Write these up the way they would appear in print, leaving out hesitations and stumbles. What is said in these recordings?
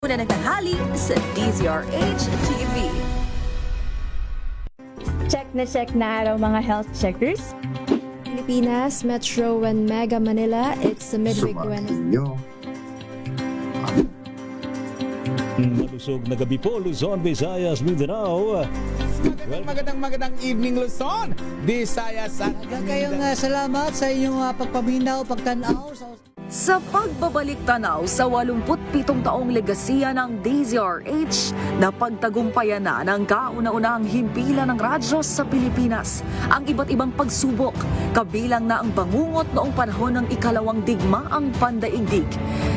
Una ng tanghali sa DZRH TV. Check na araw mga health checkers. Pilipinas, Metro and Mega Manila, it's the midweek Wednesday. Malusog na gabi po, Luzon, Visayas, Mindanao. Magandang evening, Luzon, Visayas at Kayong salamat sa inyong pagpaminaw, pagtanaw. Sa pagbabalik tanaw sa 87 taong legasiya ng DZRH, napagtagumpayan na ng kauna-unahang himpilan ng radyo sa Pilipinas ang iba't ibang pagsubok, kabilang na ang bangungot noong panahon ng ikalawang digmaang pandaigdig.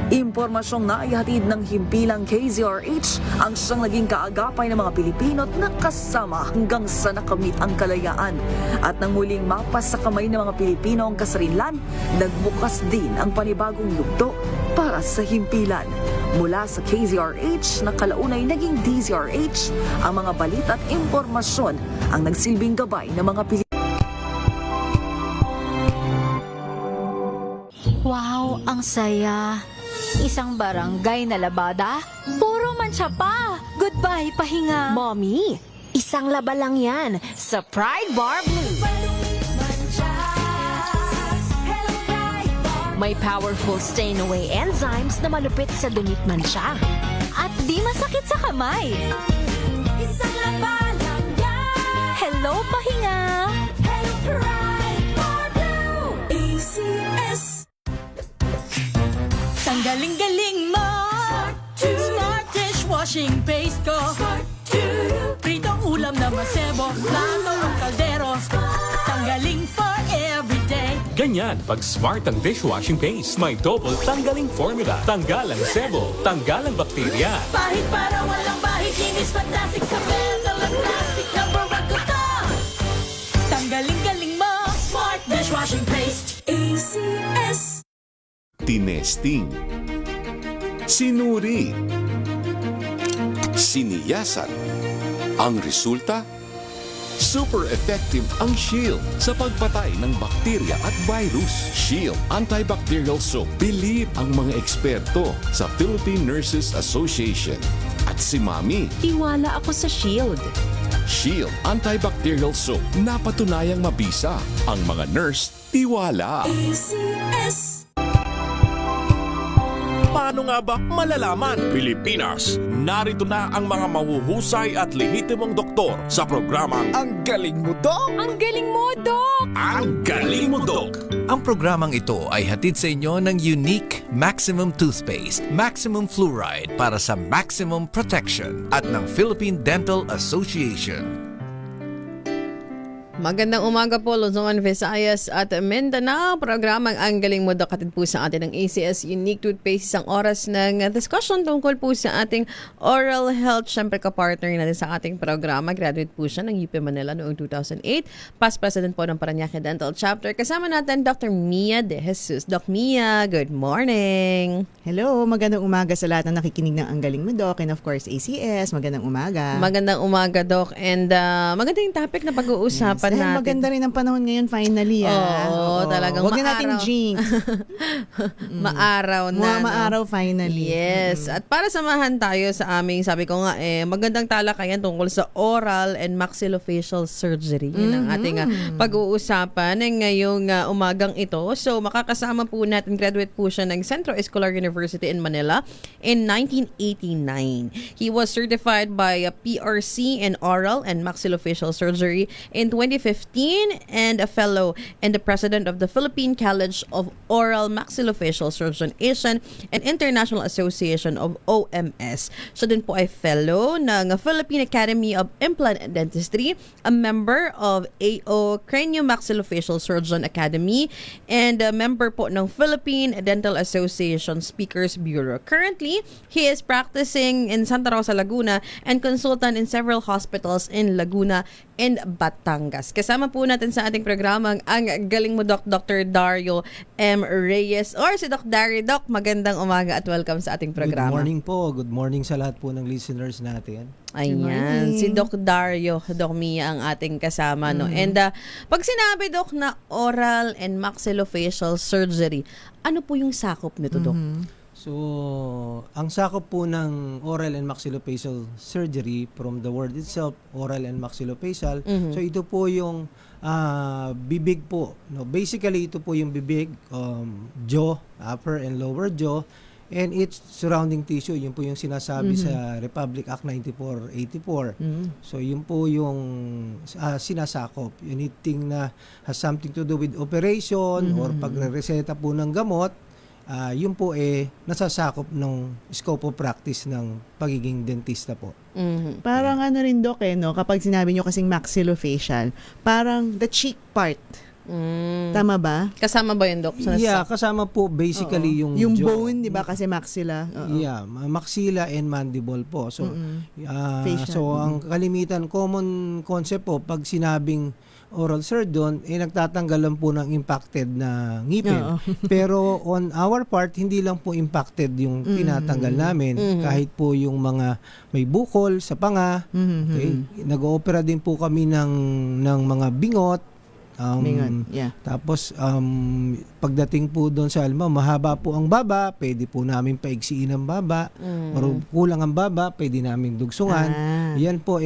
Impormasyong naihatid ng himpilang KZRH ang siyang naging kaagapay ng mga Pilipino at nakasama hanggang sa nakamit ang kalayaan. At nang muling mapas sa kamay ng mga Pilipino ang kasarinlan, nagbukas din ang panibagong yugto para sa himpilan. Mula sa KZRH na kalaunay naging DZRH, ang mga balita at impormasyon ang nagsilbing gabay ng mga Pilipino. Wow, ang saya. Isang barangay na labada, puro mancha pa. Goodbye, pahinga. Mommy, isang laba lang yan sa Pride Bar Blue. May powerful stain-away enzymes na malupit sa dumit mancha. At di masakit sa kamay. Isang laba lang yan. Hello, pahinga. Hello, Pride Bar Blue. ACS. Tanggaling-galing mo Smart dishwashing paste ko Pritong ulam na masebo Plato ang kaldero Tanggaling for everyday. Ganyan pag smart ang dishwashing paste. May double tanggaling formula. Tanggal ang sebo, tanggal ang bakterya. Pahit para walang bahid. Linis fantastic sa metal at plastic. Number one ko to. Tanggaling-galing mo Smart dishwashing paste. ACS. Tinesting, sinuri, siniyasan. Ang resulta? Super effective ang Shield sa pagpatay ng bakterya at virus. Shield Antibacterial Soap. Believe ang mga eksperto sa Philippine Nurses Association. At si Mami. Tiwala ako sa Shield. Shield Antibacterial Soap. Napatunayang mabisa. Ang mga nurse, tiwala. ACS. Paano nga ba malalaman? Pilipinas, narito na ang mga mahuhusay at lehitimong doktor sa programang Ang Galing Mo, Dok! Ang galing mo, Doc! Ang Galing Mo, Dok! Ang programang ito ay hatid sa inyo ng Unique Maximum Toothpaste, Maximum Fluoride para sa maximum protection at ng Philippine Dental Association. Magandang umaga po, Luzon, Visayas at Mindanao. Programang Ang Galing Mo, Doc, hatid po sa atin ng ACS Unique Toothpaste. Isang oras ng discussion tungkol po sa ating oral health. Siyempre, kapartner natin sa ating programa. Graduate po siya ng UP Manila noong 2008. Past President po ng Parañaque Dental Chapter. Kasama natin Dr. Mia De Jesus. Doc Mia, good morning. Hello, magandang umaga sa lahat na nakikinig ng Ang Galing Mo, Doc, and of course ACS. Magandang umaga. Magandang umaga, Doc. And magandang topic na pag-uusapan Dahil natin. maganda rin ang panahon ngayon finally. Oo, talagang Huwag na maaraw. nating jinx. Maaraw na. Maaraw finally. Yes. At para samahan tayo sa aming, sabi ko nga, magandang talakayan tungkol sa oral and maxillofacial surgery. Yun ang ating pag-uusapan ngayong umagang ito. So, makakasama po natin, graduate po siya ng Centro Escolar University in Manila in 1989. He was certified by PRC in oral and maxillofacial surgery in 2015 and a fellow and the president of the Philippine College of Oral Maxillofacial Surgeon Asian and International Association of OMS. So din po ay fellow ng Philippine Academy of Implant Dentistry, a member of AO Craniomaxillofacial Surgeon Academy, and a member po ng Philippine Dental Association Speakers Bureau. Currently, he is practicing in Santa Rosa, Laguna and consultant in several hospitals in Laguna and Batangas. Kasama po natin sa ating programang Ang Galing Mo, Doc, Dr. Dario M. Reyes or si Doc Dario. Doc, magandang umaga at welcome sa ating programa. Good morning po. Good morning sa lahat po ng listeners natin. Ayan, si Doc Dario, Doc Mia ang ating kasama. No? And pag sinabi, Doc, na oral and maxillofacial surgery, ano po yung sakop nito, Doc? So, ang sakop po ng oral and maxillofacial surgery from the word itself, oral and maxillofacial. So, ito po yung bibig po. No? Basically, ito po yung bibig, jaw, upper and lower jaw, and its surrounding tissue. Yun po yung sinasabi sa Republic Act 9484. So, yun po yung sinasakop. Anything na has something to do with operation or pagre-reseta po ng gamot, yun po nasasakop ng scope of practice ng pagiging dentista po. Parang ano rin, Doc, no? Kapag sinabi nyo kasing maxillofacial, parang the cheek part. Tama ba? Kasama ba yun, Doc? Yeah, kasama po basically yung jaw. Bone, di ba? Kasi maxilla. Yeah, maxilla and mandible po. So, Facial. so ang kalimitan, common concept po, pag sinabing oral surgeon, nagtatanggal lang po ng impacted na ngipin. Pero on our part, hindi lang po impacted yung tinatanggal namin. Kahit po yung mga may bukol sa panga, okay, nag-oopera din po kami ng mga bingot. Tapos pagdating po doon sa mahaba po ang baba, pwede po namin paigsiin ang baba, or kulang ang baba, pwede namin dugsungan. Yan po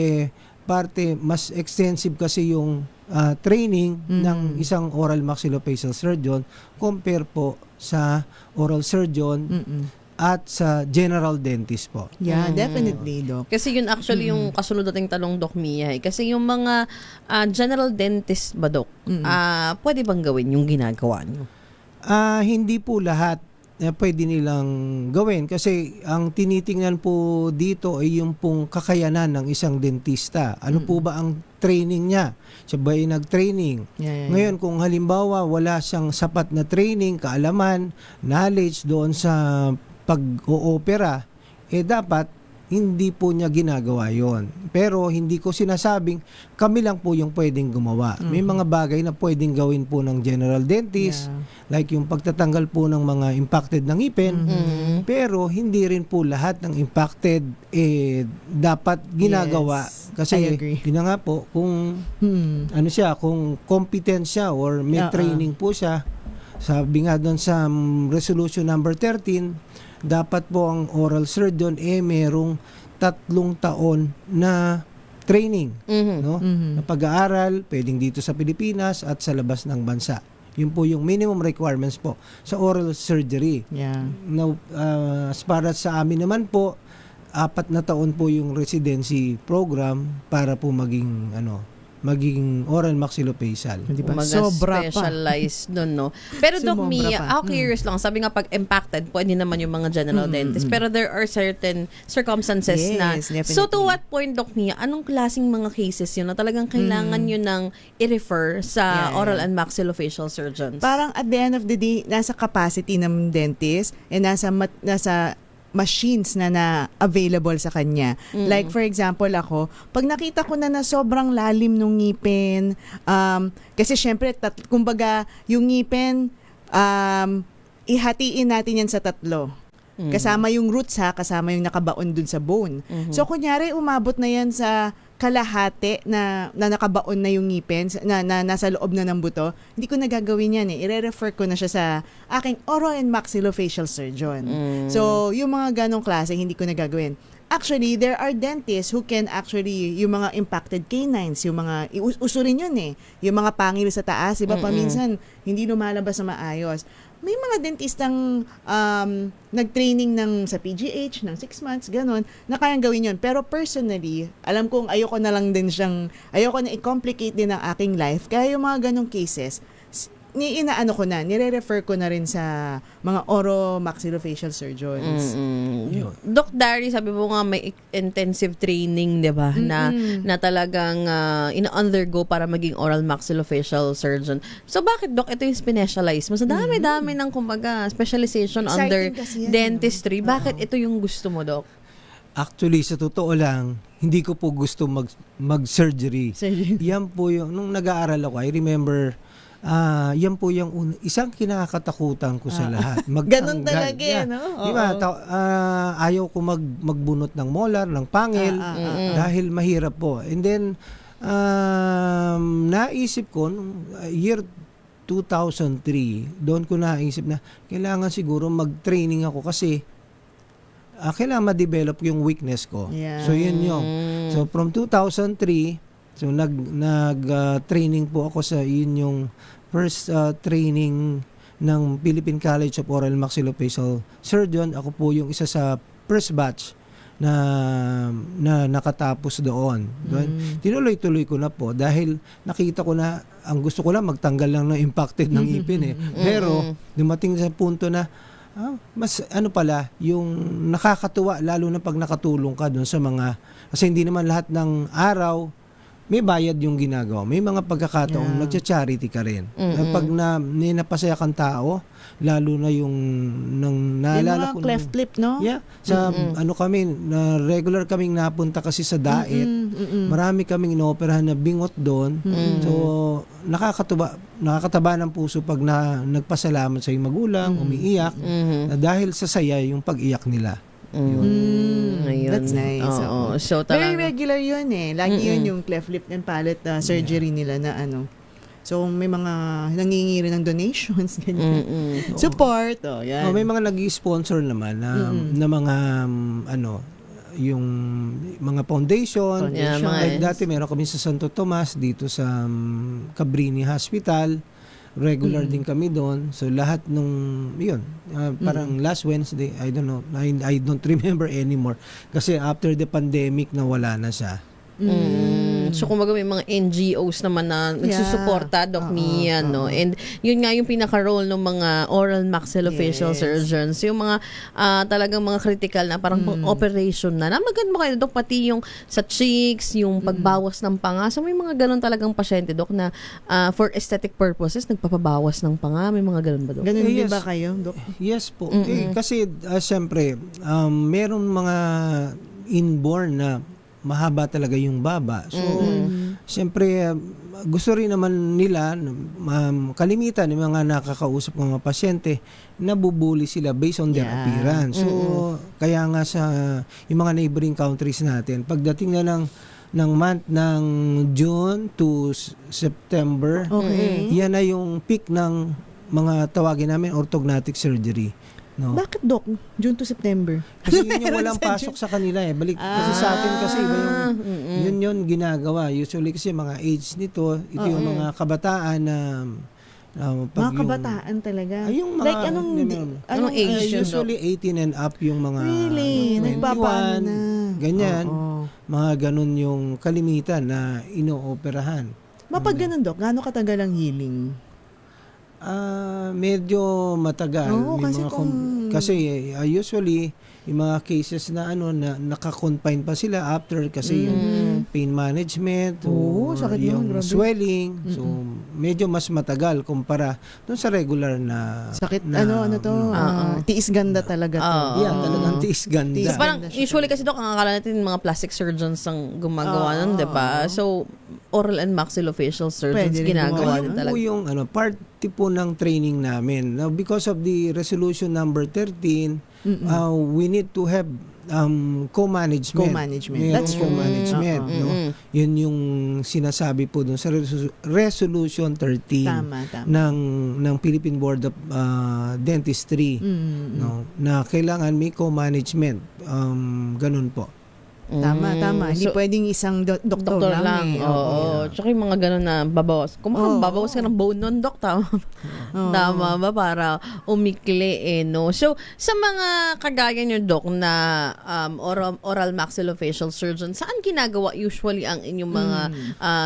parte, mas extensive kasi yung training ng isang oral maxillofacial surgeon compare po sa oral surgeon at sa general dentist po. Yeah, definitely, Doc. Kasi yun actually yung kasunod nating talong, Doc Mia. Kasi yung mga general dentist ba, Doc, pwede bang gawin yung ginagawa nyo? Hindi po lahat pwede nilang gawin kasi ang tinitingnan po dito ay yung pong kakayanan ng isang dentista. Ano po ba ang training niya? Siya ba ay nag-training? Ngayon, kung halimbawa wala siyang sapat na training, kaalaman, knowledge doon sa pag-oopera, dapat hindi po niya ginagawa yon. Pero hindi ko sinasabing kami lang po yung pwedeng gumawa. May mga bagay na pwedeng gawin po ng general dentist, like yung pagtatanggal po ng mga impacted ng ngipin, pero hindi rin po lahat ng impacted dapat ginagawa. Kasi yun na nga po, kung ano siya, kung competent siya or may training po siya, sabi nga doon sa resolution number 13, dapat po ang oral surgeon merong 3 taon na training, no? Na pag-aaral, pwedeng dito sa Pilipinas at sa labas ng bansa. Yun po yung minimum requirements po sa oral surgery. Now, as far as sa amin naman po, 4 na taon po yung residency program para po maging oral maxillofacial. Sobra specialized nun, no? Pero Doc Mia, ako curious lang, sabi nga pag impacted, pwede naman yung mga general dentist, pero there are certain circumstances na. Definitely. So to what point, Doc Mia, anong klaseng mga cases yun na talagang kailangan yun ng i-refer sa oral and maxillofacial surgeons? Parang at the end of the day, nasa capacity ng dentist and nasa machines na available sa kanya. Like for example ako, pag nakita ko na sobrang lalim ng ngipin, kasi syempre, kumbaga, yung ngipin, ihatiin natin yan sa 3. Kasama yung roots kasama yung nakabaon dun sa bone. So kunyari, umabot na yan sa kalahati na nakabaon na yung ngipin, na nasa loob na ng buto, hindi ko na gagawin yan I-refer ko na siya sa aking oral and maxillofacial surgeon. So, yung mga ganong klase, hindi ko na gagawin. Actually, there are dentists who can actually, yung mga impacted canines, yung mga, uso rin yun yung mga pangil sa taas, iba pa minsan, hindi lumalabas na maayos. May mga dentistang nag-training sa PGH, ng 6 months, ganon, na kayang gawin yun. Pero personally, alam kong ayoko na i-complicate din ang aking life. Kaya yung mga ganong cases, nire-refer ko na rin sa mga oro-maxillofacial surgeons. Doc Dari, sabi mo nga may intensive training, di ba? Na talagang ina-undergo para maging oral maxillofacial surgeon. So bakit, Doc, ito yung specialize mo? Sa dami-dami ng kumbaga specialization under dentistry. Bakit ito yung gusto mo, Doc? Actually, sa totoo lang, hindi ko po gusto mag-surgery. Yan po yung, nung nag-aaral ako, I remember, yan po yung isang kinakatakutan ko sa lahat. Ganun talaga, no? Diba? Ayaw ko magbunot ng molar, ng pangil, dahil mahirap po. And then, naisip ko, year 2003, doon ko naisip na kailangan siguro mag-training ako kasi kailangan ma-develop yung weakness ko. Yeah. So yun yung. So from 2003, so nag-training po ako sa yun yung first training ng Philippine College of Oral and Maxillofacial Surgeon. Ako po yung isa sa first batch na nakatapos doon. Tinuloy-tuloy ko na po dahil nakita ko na ang gusto ko lang magtanggal lang ng impacted ng ipin Pero dumating sa punto na mas pala yung nakakatuwa lalo na pag nakatulong ka doon sa mga kasi hindi naman lahat ng araw may bayad yung ginagawa. May mga pagkakataon nagcha-charity ka rin. Pag napasaya kang tao, lalo na yung naalala ko cleft lip, no? Yeah. Sa kami, regular kaming napunta kasi sa Daet. Marami kaming inooperahan na bingot doon. So nakakataba ng puso pag nagpasalamat sa iyong magulang, umiiyak na dahil sa saya yung pag-iyak nila. Ayun. That's nice. Oo. So, Very talaga. regular yun Lagi yun yung cleft lip and palate surgery nila na So, may mga nangingi rin ng donations. Ganyan. Support. Yan. May mga nag-sponsor naman na mga yung mga foundation. Like dati meron kami sa Santo Tomas dito sa Cabrini Hospital. Regular din kami doon. So lahat parang last Wednesday, I don't know, I don't remember anymore. Kasi after the pandemic nawala na siya. So kumbaga may mga NGOs naman na nagsusuporta, Doc Mia, no? And yun nga yung pinaka-role ng mga oral maxillofacial surgeons. Yung mga talagang mga critical na parang operation na. Namagan mo kayo, Doc, pati yung sa cheeks, yung pagbawas ng panga. So may mga ganun talagang pasyente, Doc, na for aesthetic purposes, nagpapabawas ng panga. May mga ganun ba, Doc? Ganun din ba kayo, Doc? Yes po. Kasi siyempre, meron mga inborn na mahaba talaga yung baba. So, siyempre, gusto rin naman nila, kalimitan ng mga nakakausap ng mga pasyente, nabubuli sila based on their appearance. So, kaya nga sa yung mga neighboring countries natin, pagdating na ng month ng June to September, yan na yung peak ng mga tawagin namin orthodontic surgery. No. Bakit, Doc? June to September? Kasi yun yung walang pasok sa kanila Balik kasi sa atin kasi iba yung yun ginagawa. Usually kasi mga age nito, ito yung mga kabataan na mga kabataan talaga. Yung mga, like anong age? Usually 18 and up yung mga really? 21, Nagpapaano na. Ganyan. Mga ganun yung kalimitan na inooperahan. Mapag ganun, Doc, gaano katagal ang healing? Medyo matagal. Kasi usually yung mga cases na na naka-confine pa sila after kasi yung pain management o yung swelling. So medyo mas matagal kumpara dun sa regular na sakit tiis ganda talaga to. Talagang tiis ganda. Parang usually kasi, Doc, ang akala natin mga plastic surgeons ang gumagawa nun, diba? So oral and maxillofacial surgeons ginagawa din talaga. Yung parte po ng training namin. Now, because of the resolution number 13, we need to have co-management. That's co-management. No? Yun yung sinasabi po dun sa resolution 13 tama. ng Philippine Board of Dentistry. No? Na kailangan may co-management. Ganun po. Tama. Hindi pwedeng isang doktor lang. Oo. Tsaka yung mga ganun na babawas. Kung babawas ka ng bone nun, Doc, tama ba? Para umikli no? So, sa mga kagaya nyo, Doc, na oral maxillofacial surgeon, saan ginagawa usually ang inyong mga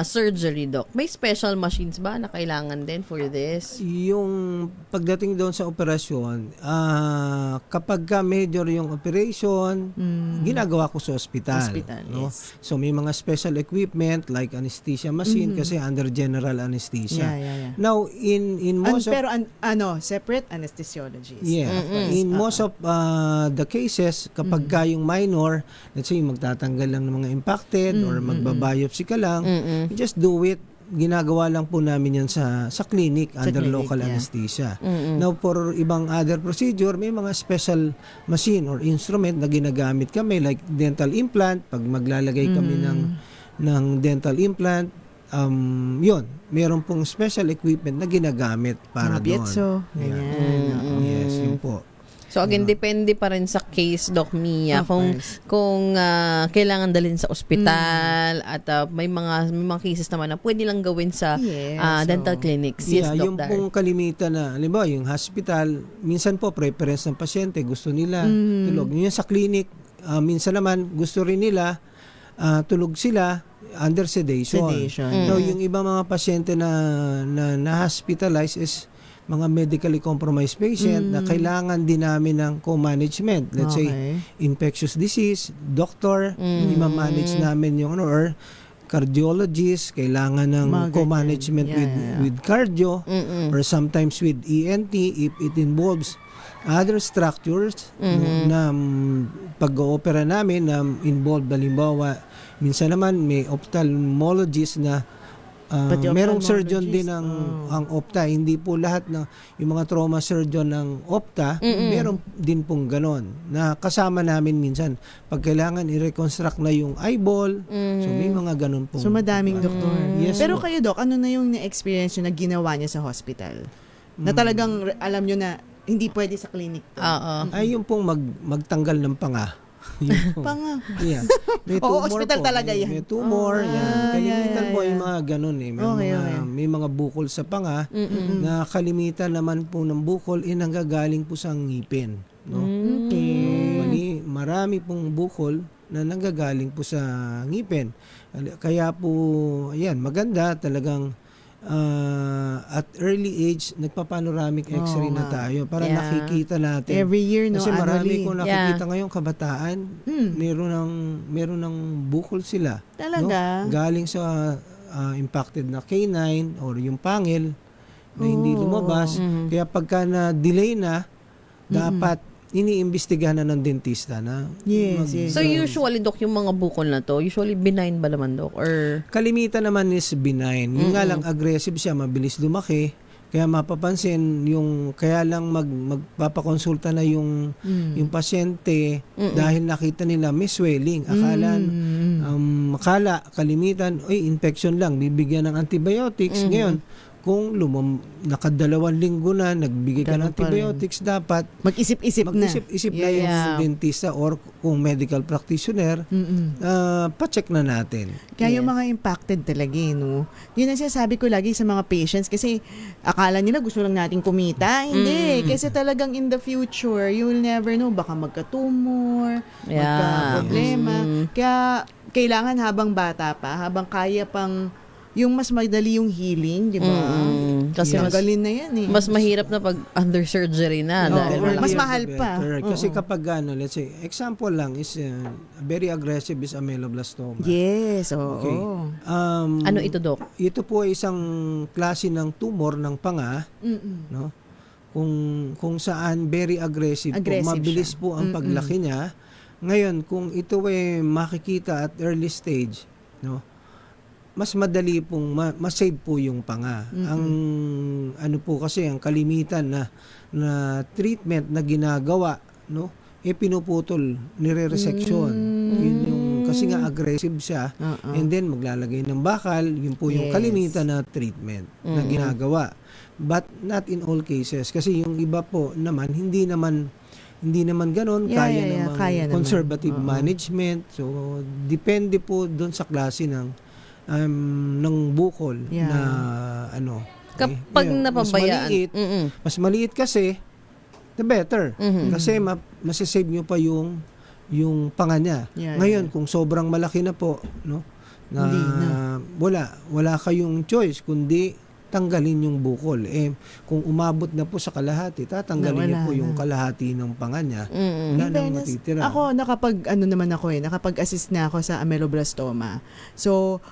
surgery, Doc? May special machines ba na kailangan din for this? Yung pagdating doon sa operasyon, kapag major yung operation, ginagawa ko sa ospital. No? Yes. So may mga special equipment like anesthesia machine kasi under general anesthesia. Now in most pero separate anesthesiologists. In most of the cases kapag yung minor, let's say magtatanggal lang ng mga impacted or magbabiopsy ka lang, you just do it. Ginagawa lang po namin yan sa clinic under local anesthesia. Now, for ibang other procedure, may mga special machine or instrument na ginagamit kami like dental implant. Pag maglalagay kami ng dental implant, yun, meron pong special equipment na ginagamit para Mga doon. pietso, ganyan. Yes, yun po. So again, depende pa rin sa case, Doc Mia, Of kung course. kailangan dalhin sa ospital at may mga cases naman na pwede lang gawin sa Yes, dental clinics. Yes, Yeah, Doc yung Dar. pong kalimitan na, halimbawa, yung hospital, minsan po preference ng pasyente, gusto nila tulog. Yung sa clinic, minsan naman gusto rin nila tulog sila under sedation. No, yung ibang mga pasyente na hospitalized is mga medically compromised patient na kailangan din namin ng co-management. Let's say, infectious disease, doctor, i-manage namin yung or cardiologist, kailangan ng co-management with cardio or sometimes with ENT if it involves other structures na pag-oopera namin na involved, halimbawa, minsan naman may ophthalmologist na merong surgeon din ang opta. Hindi po lahat ng yung mga trauma surgeon ng opta, meron din pong ganon na kasama namin minsan. Pag kailangan i-reconstruct na yung eyeball, so may mga ganon pong. So madaming doktor. Yes, Pero po. kayo, Doc, ano na yung na-experience nyo na ginawa niya sa hospital? Na talagang alam nyo na hindi pwede sa clinic to. Ay yung pong magtanggal ng panga. Panga. Yeah. May Oo, tumor hospital po. talaga yan. May tumor, yan. Kalimitan po yung mga ganun eh. Okay. May mga bukol sa panga na kalimitan naman po ng bukol nanggagaling po sa ngipin. No? Marami pong bukol na nanggagaling po sa ngipin. Kaya po, ayan, maganda talagang at early age, nagpa-panoramic x-ray na tayo para nakikita natin. Every year, no? Kasi marami Annually. kong nakikita ngayong kabataan, meron ng bukol sila. Talaga? No? Galing sa impacted na canine or yung pangil na hindi lumabas. Kaya pagka na-delay na, dapat iniimbestigahan na ng dentista na. Yes. So usually, Doc, yung mga bukol na to, usually benign ba naman, Doc? Or Kalimitan naman is benign. Yung nga lang aggressive siya, mabilis lumaki. Kaya mapapansin yung kaya lang magpapakonsulta na yung pasyente dahil nakita nila may swelling. Akala kalimitan, infection lang, bibigyan ng antibiotics. Ngayon, kung nakadalawang linggo na nagbigay ka ng antibiotics, dapat mag-isip-isip na yung dentista or kung medical practitioner, pa-check na natin. Kaya yung mga impacted talaga no? Yun ang sinasabi ko lagi sa mga patients kasi akala nila gusto lang natin kumita. Hindi. Kasi talagang in the future, you will never know. Baka magka-tumor, magka-problema. Kaya kailangan habang bata pa, habang kaya pang yung mas madali yung healing, di ba? Kasi tanggalin na yan eh. Mas mahirap na pag under surgery na. Or mas mahal pa. Kasi kapag let's say, example lang is very aggressive is ameloblastoma. Yes, Okay. Ano ito, Doc? Ito po ay isang klase ng tumor ng panga, no? Kung saan very aggressive po, mabilis po ang paglaki niya. Ngayon, kung ito ay makikita at early stage, no? Mas madali pong ma-save po yung panga. Ang ano po kasi ang kalimitan na treatment na ginagawa, no? Pinuputol, nire-resection. Yun yung kasi nga aggressive siya. And then maglalagay ng bakal, yun po yung kalimitan na treatment na ginagawa. But not in all cases kasi yung iba po naman hindi naman ganoon, kaya conservative management. So depende po doon sa klase ng bukol na ano. Kapag napabayaan. Mas maliit kasi, the better. Kasi masisave nyo pa yung panga niya. Ngayon, kung sobrang malaki na po, no, wala kayong choice, kundi tanggalin yung bukol. Kung umabot na po sa kalahati, tatanggalin niyo po yung kalahati ng panga niya. Wala nang matitira. Ako, nakapag-assist na ako sa ameloblastoma. So,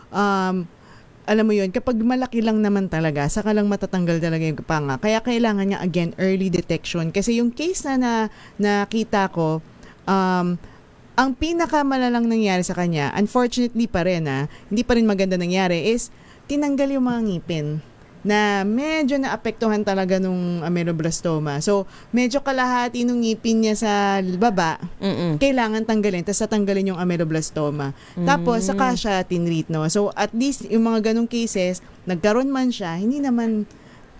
alam mo yun, kapag malaki lang naman talaga, saka lang matatanggal talaga yung panga. Kaya kailangan niya, again, early detection. Kasi yung case na nakita ko, ang pinakamalalang nangyari sa kanya, unfortunately pa rin, hindi pa rin maganda nangyari, is tinanggal yung mga ngipin. na medyo naapektuhan talaga nung ameloblastoma. So, medyo kalahati nung ngipin niya sa baba, kailangan tanggalin, tapos tatanggalin yung ameloblastoma. Tapos, saka siya tinreat, no? So, at least, yung mga ganong cases, nagkaroon man siya, hindi naman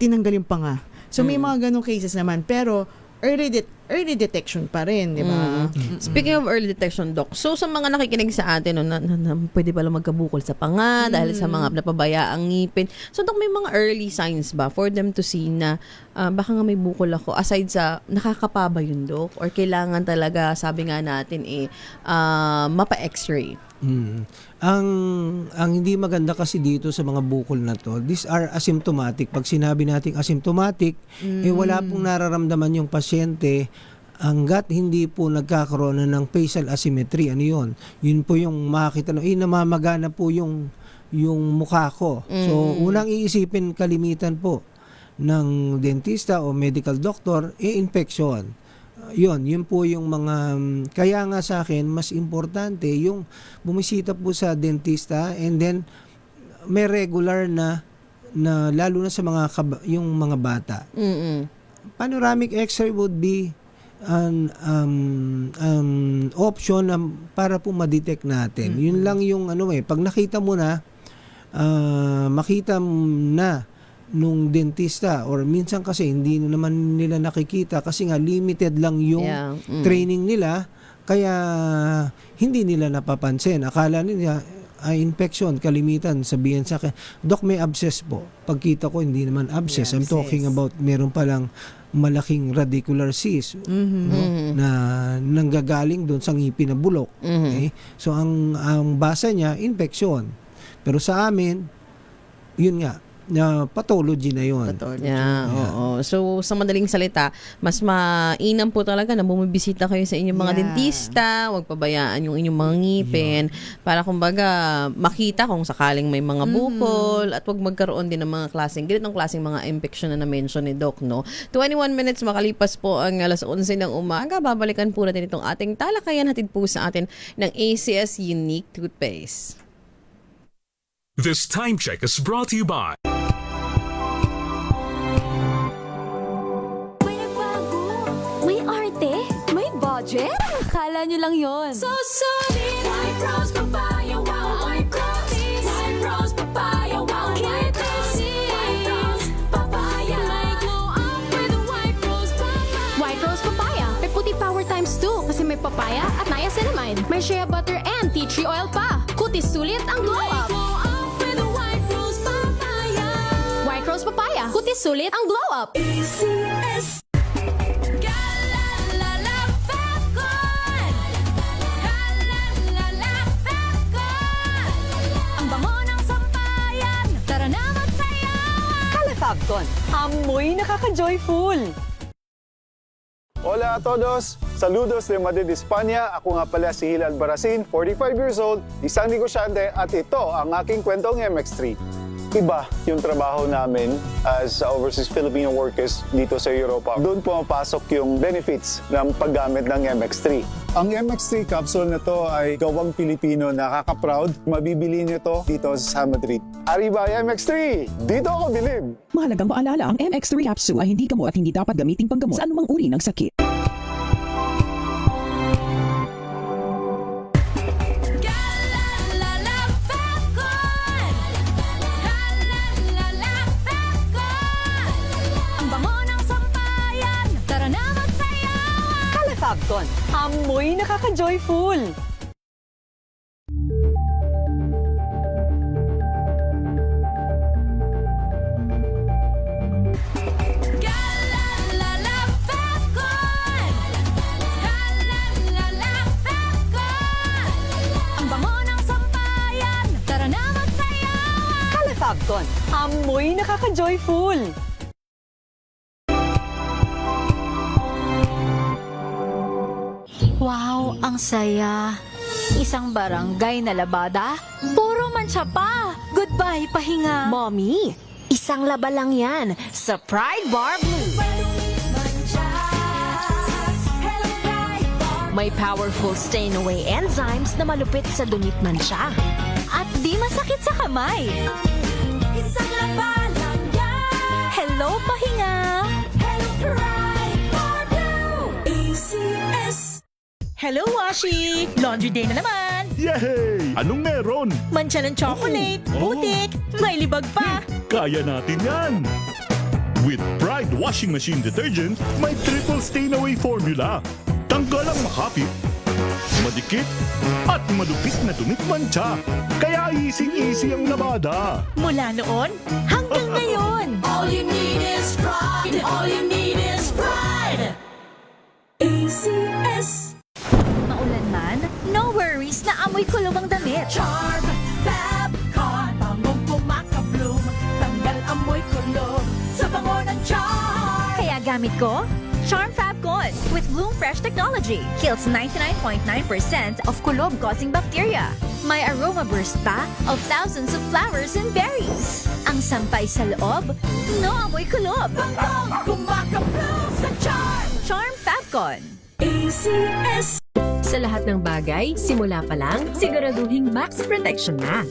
tinanggal yung panga. So, may mga ganong cases naman. Pero, early detection pa rin, di ba? Speaking of early detection, Doc, so sa mga nakikinig sa atin, no, na pwede pala magkabukol sa panga dahil sa mga napabayaang ngipin. So, Doc, may mga early signs ba for them to see na baka nga may bukol ako aside sa nakakapa ba yun, Doc? Or kailangan talaga, sabi nga natin, mapa-x-ray? Ang hindi maganda kasi dito sa mga bukol na to, these are asymptomatic. Pag sinabi nating asymptomatic, wala pong nararamdaman yung pasyente hanggat hindi po nagkakaroon na ng facial asymmetry. Ano yun? Yun po yung makita na, namamaga na po yung mukha ko. So, unang iisipin kalimitan po ng dentista o medical doctor, infection. Yun po yung mga, kaya nga sa akin, mas importante yung bumisita po sa dentista and then may regular na lalo na sa yung mga bata. Panoramic x-ray would be an option para po ma-detect natin. Yun lang yung pag nakita mo na, makita na nung dentista or minsan kasi hindi na naman nila nakikita kasi nga limited lang yung training nila kaya hindi nila napapansin. Akala nila infection, kalimitan, sabihin sa akin, Doc, may abscess po. Pagkita ko, hindi naman abscess. I'm talking about meron palang malaking radicular cyst na nanggagaling doon sa ngipin na bulok. Okay? So, ang basa niya, infection. Pero sa amin, yun nga, na pathology na yun. Oo. So, sa madaling salita, mas mainam po talaga na bumibisita kayo sa inyong mga dentista, huwag pabayaan yung inyong mga ngipin, para kumbaga makita kung sakaling may mga bukol, at huwag magkaroon din ng mga ganitong klaseng mga infection na na-mention ni Doc, no? 21 minutes makalipas po ang alas 11 ng umaga. Babalikan po natin itong ating talakayan, hatid po sa atin ng ACS Unique Toothpaste. This time check is brought to you by May arte? May budget? Akala nyo lang yon. So solid, White Rose Papaya, wow, White Rose. White Rose Papaya, wow, White Rose. White Rose Papaya. May glow up with White Rose Papaya. White Rose Papaya. May puti power times 2 kasi may papaya at niacinamide. May shea butter and tea tree oil pa. Kutis sulit ang glow up. Glow up with White Rose Papaya. White Rose Papaya. Kutis sulit ang glow up. ACS. Fabcon, amoy nakaka-joyful. Hola a todos! Saludos de Madrid, España. Ako nga pala si Hilal Baracin, 45 years old, isang negosyante at ito ang aking kwentong MX3. Iba yung trabaho namin as overseas Filipino workers dito sa Europa. Doon pumapasok yung benefits ng paggamit ng MX3. Ang MX3 capsule na to ay gawang Pilipino, nakaka-proud. Mabibili niyo to dito sa Madrid. Arriba MX3! Dito ako bilib! Mahalagang paalala, ang MX3 capsule ay hindi gamot at hindi dapat gamitin panggamot sa anumang uri ng sakit. Fabcon, amoy nakaka-joyful. Fabcon, amoy nakaka-joyful. Wow, ang saya. Isang barangay na labada, puro mancha pa. Goodbye, pahinga. Mommy, isang laba lang yan sa Pride Bar Blue. May powerful stain-away enzymes na malupit sa dunit mansya. At di masakit sa kamay. Isang laba lang yan. Hello, pahinga! Hello, Pride for Blue. ACS. Hello, Washi! Laundry day na naman! Yay! Anong meron? Mancha ng chocolate, putik, may libag pa! Kaya natin yan! With Pride Washing Machine Detergent, may triple stain-away formula. Tanggal ang makapit, madikit, at malupit na dumit mancha. Kaya easy-easy ang labada. Mula noon hanggang ngayon! All you need is pride. All you need is pride. ACS. Maulan man, no worries na amoy kulog ang damit. Charm Fab Con. Bangong pumakabloom. Tanggal amoy kulog sa bango ng charm. Kaya gamit ko, Charm Fab Con with Bloom Fresh technology. Kills 99.9% of kulog-causing bacteria. May aroma burst pa of thousands of flowers and berries. Ang sampay sa loob, no amoy kulob. Bangong pumakabloom sa charm. Charm Fab Con. ACS. Sa lahat ng bagay, simula pa lang, siguraduhing max protection na.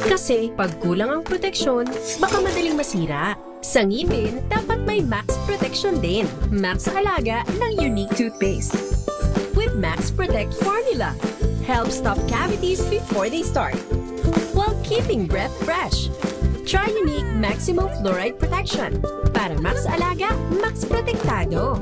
Kasi pag kulang ang proteksyon, baka madaling masira. Sa ngipin, dapat may max protection din. Max sa halaga ng Unique Toothpaste. With Max Protect Formula, help stop cavities before they start, while keeping breath fresh. Try Unique Maximum Fluoride Protection. Para max alaga, max protektado.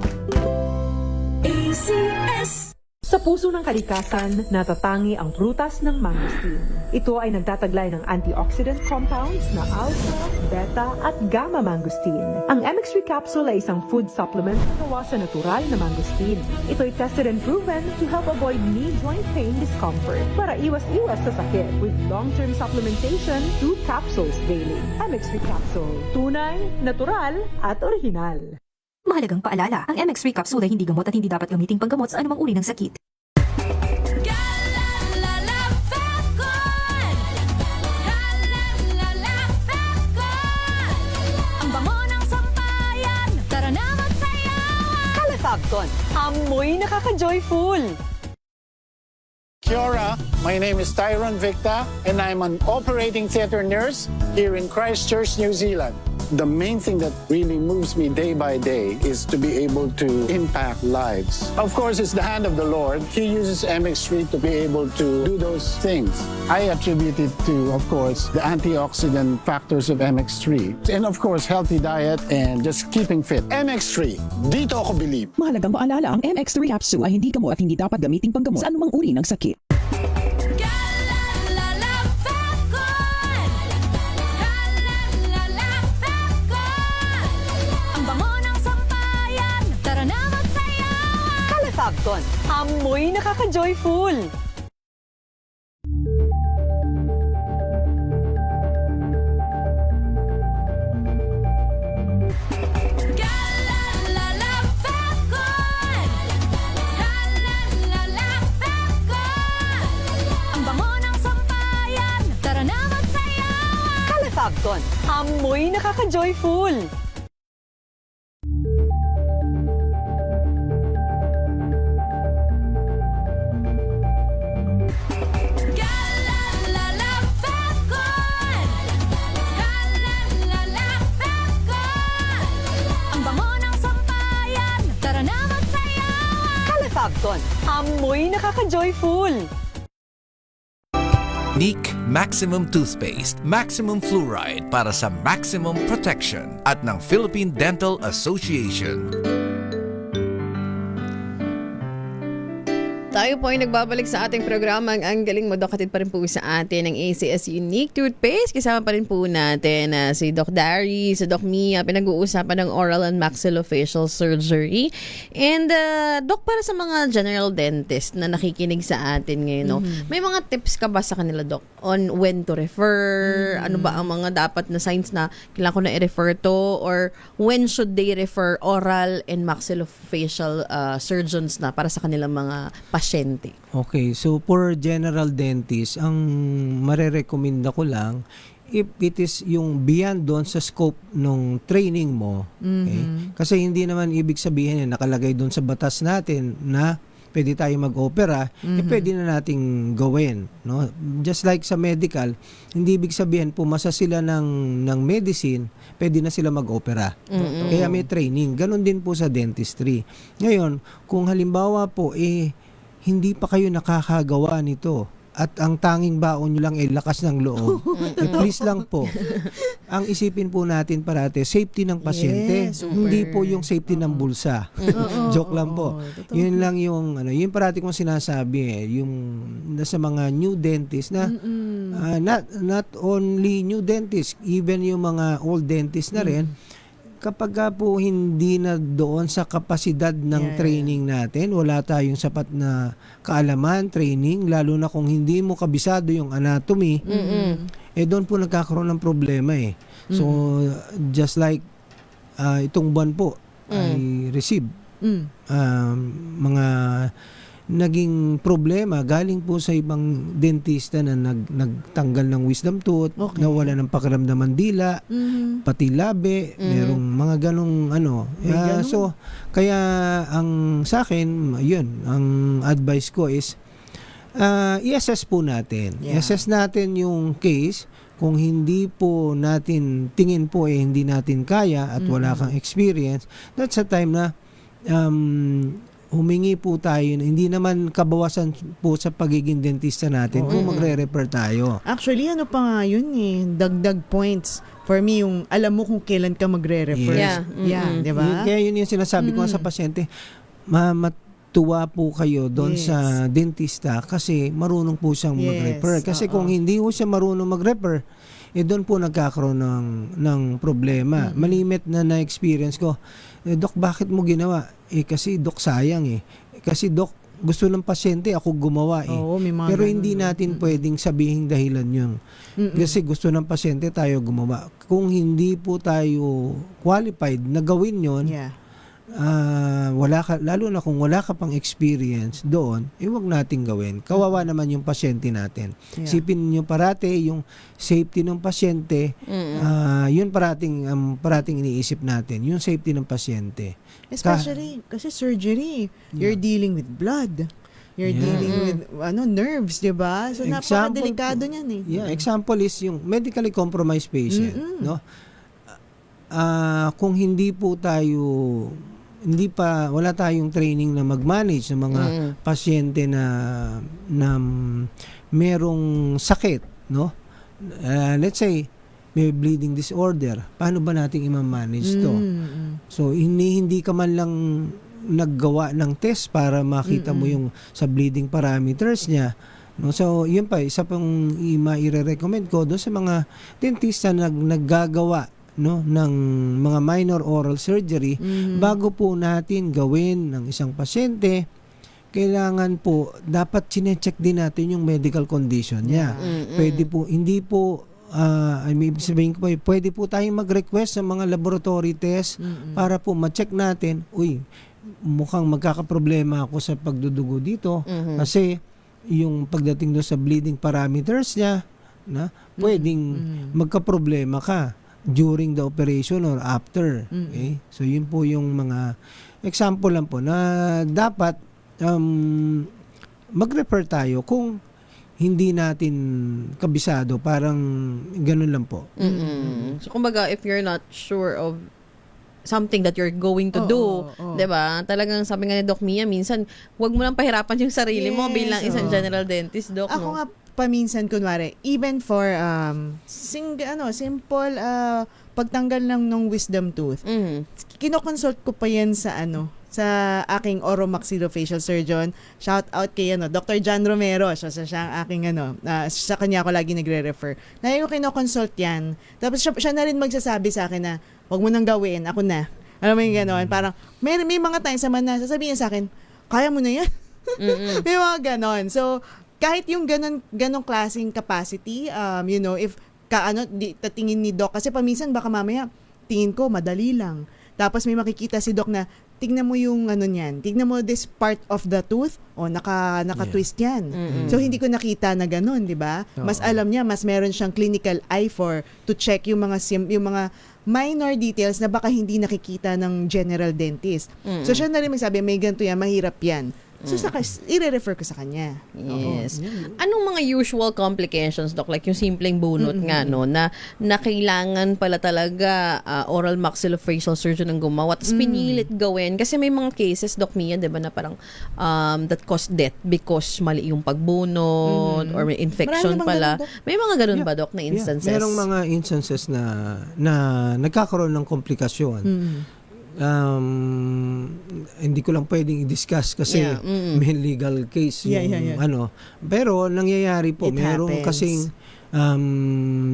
ACS. Sa puso ng kalikasan, natatangi ang prutas ng mangosteen. Ito ay nagtataglay ng antioxidant compounds na alpha, beta at gamma mangosteen. Ang MX3 capsule ay isang food supplement na gawa sa natural na mangosteen. Ito ay tested and proven to help avoid knee joint pain discomfort para iwas-iwas sa sakit with long-term supplementation 2 capsules daily. MX3 capsule. Tunay, natural at original. Mahalagang paalala, ang MX3 capsule ay hindi gamot at hindi dapat gamiting panggamot sa anumang uri ng sakit. Ang bango ng sampayan. Tara na magsayawan. Calefabcon, amoy nakaka-joyful! Kia ora, my name is Tyron Victa and I'm an operating theatre nurse here in Christchurch, New Zealand. The main thing that really moves me day by day is to be able to impact lives. Of course, it's the hand of the Lord. He uses MX3 to be able to do those things. I attribute it to, of course, the antioxidant factors of MX3. And of course, healthy diet and just keeping fit. MX3, dito ako believe. Mahalagang paalala, ang MX3 capsule ay hindi gamot at hindi dapat gamiting panggamot sa anumang uri ng sakit. Calefabcon, amoy nakaka-joyful! Ang bango ng sampayan. Tara na magsayawan. Calefabcon, amoy nakaka-joyful! Ang bango ng sampayan. Tara na magsayawan. Calefabcon, amoy nakaka-joyful! Unique Maximum Toothpaste, Maximum Fluoride para sa maximum protection at ng Philippine Dental Association. Tayo po ay nagbabalik sa ating programang Ang Galing Mo, Doc. Hatid pa rin po sa atin ng ACS Unique Toothpaste. Kasama pa rin po natin si Doc Dari, si Doc Mia. Pinag-uusapan ng oral and maxillofacial surgery. And Doc, para sa mga general dentist na nakikinig sa atin ngayon, no, may mga tips ka ba sa kanila, Doc, on when to refer? Ano ba ang mga dapat na signs na kailangan ko na i-refer to? Or when should they refer oral and maxillofacial surgeons na para sa kanilang mga pasyente? Okay, so for general dentist, ang marerekomenda ko lang, if it is yung beyond doon sa scope ng training mo, okay? Kasi hindi naman ibig sabihin nakalagay doon sa batas natin na pwede tayo mag-opera, pwede na nating gawin, no? Just like sa medical, hindi ibig sabihin pumasa sila ng medicine, pwede na sila mag-opera. Kaya may training. Ganon din po sa dentistry. Ngayon, kung halimbawa po hindi pa kayo nakakagawa nito at ang tanging baon nyo lang ay lakas ng loob, please lang po, ang isipin po natin parate, safety ng pasyente, hindi po yung safety ng bulsa. Joke lang po. Yun lang yung, yun parati kong sinasabi yung sa mga new dentist na, not only new dentist, even yung mga old dentist na rin, kapag po hindi na doon sa kapasidad ng training natin, wala tayong sapat na kaalaman, training, lalo na kung hindi mo kabisado yung anatomy, doon po nagkakaroon ng problema So, just like itong buwan po, I received mga naging problema galing po sa ibang dentista na nagtanggal ng wisdom tooth, nawala ng pakiramdaman dila, pati labi, merong mga ganong so kaya ang sa akin, yun, ang advice ko is i-assess po natin. I-assess natin yung case. Kung hindi po natin tingin po hindi natin kaya at wala kang experience, that's a time na humingi po tayo, hindi naman kabawasan po sa pagiging dentista natin kung magre-refer tayo. Actually, pa nga yun dagdag points. For me, yung alam mo kung kailan ka magre-refer. Di ba? Kaya yun yung sinasabi ko sa pasyente, matuwa po kayo doon sa dentista kasi marunong po siyang mag-refer. Kasi kung hindi po siya marunong mag-refer, doon po nagkakaroon ng problema. Malimit na experience ko, Dok, bakit mo ginawa? Kasi Dok, sayang Kasi Dok, gusto ng pasyente, ako gumawa Pero hindi natin pwedeng sabihin dahilan yun. Kasi gusto ng pasyente, tayo gumawa. Kung hindi po tayo qualified na gawin yun, lalo na kung wala ka pang experience doon, wag nating gawin. Kawawa naman yung pasyente natin. Isipin niyo parate yung safety ng pasyente, yun parating iniisip natin, yung safety ng pasyente. Especially kasi surgery, you're dealing with blood. You're dealing with nerves, 'di ba? So napakadelikado niyan example is yung medically compromised patient, no? Kung wala tayong training na mag-manage ng mga pasyente na merong sakit, no? Let's say may bleeding disorder. Paano ba natin i-manage to? So hindi ka man lang naggawa ng test para makita mo yung sa bleeding parameters niya. No, so yun pa isa pang i-recommend ko doon sa mga dentista na naggagawa ng mga minor oral surgery, bago po natin gawin ng isang pasyente, kailangan po dapat chine-check din natin yung medical condition niya. Pwede po sabihin ko pwede po tayong mag-request sa mga laboratory test para po ma-check natin, mukhang magkakaproblema ako sa pagdudugo dito kasi yung pagdating doon sa bleeding parameters niya, pwedeng magkaproblema ka during the operation or after. Okay? So yun po yung mga example lang po na dapat mag-refer tayo kung hindi natin kabisado, parang ganun lang po. So kumbaga, if you're not sure of something that you're going to do, 'di ba? Talagang sabi nga ni Doc Mia, minsan wag mo lang pahirapan yung sarili mo bilang isang general dentist, Doc. Ako nga paminsan, kunwari, even for simple pagtanggal lang ng wisdom tooth, kinoconsult ko pa yan sa sa aking oromaxillofacial surgeon. Shout out kay Dr. John Romero. Siya ang aking sa kanya ako lagi nagre-refer. Na yung kinoconsult yan. Tapos siya na rin magsasabi sa akin na wag mo nang gawin, ako na. Alam mo yung gano'n? Parang may mga times naman na sasabihin niya sa akin, kaya mo na yan. May mga gano'n. So kahit yung ganong klaseng capacity, if tatingin ni Doc, kasi paminsan baka mamaya tingin ko madali lang. Tapos may makikita si Doc na tignan mo yung niyan. Tignan mo this part of the tooth, naka-twist yan. So hindi ko nakita na ganun, 'di ba? Mas alam niya, mas meron siyang clinical eye to check yung mga minor details na baka hindi nakikita ng general dentist. So siya na rin magsabi, may ganito yan, mahirap yan. So, i-refer ko sa kanya. Yes. Anong mga usual complications, Doc? Like yung simpleng bunot nga, no? Na kailangan pala talaga oral maxillofacial surgeon ang gumawa. Tapos pinilit gawin. Kasi may mga cases, Doc Mia, di ba, na parang that caused death because mali yung pagbunot or may infection pala. May mga ganun ba, Doc, na instances? Merong mga instances na nagkakaroon ng komplikasyon. Hindi ko lang pwedeng i-discuss kasi may legal case yung ano. Pero nangyayari po, merong kasing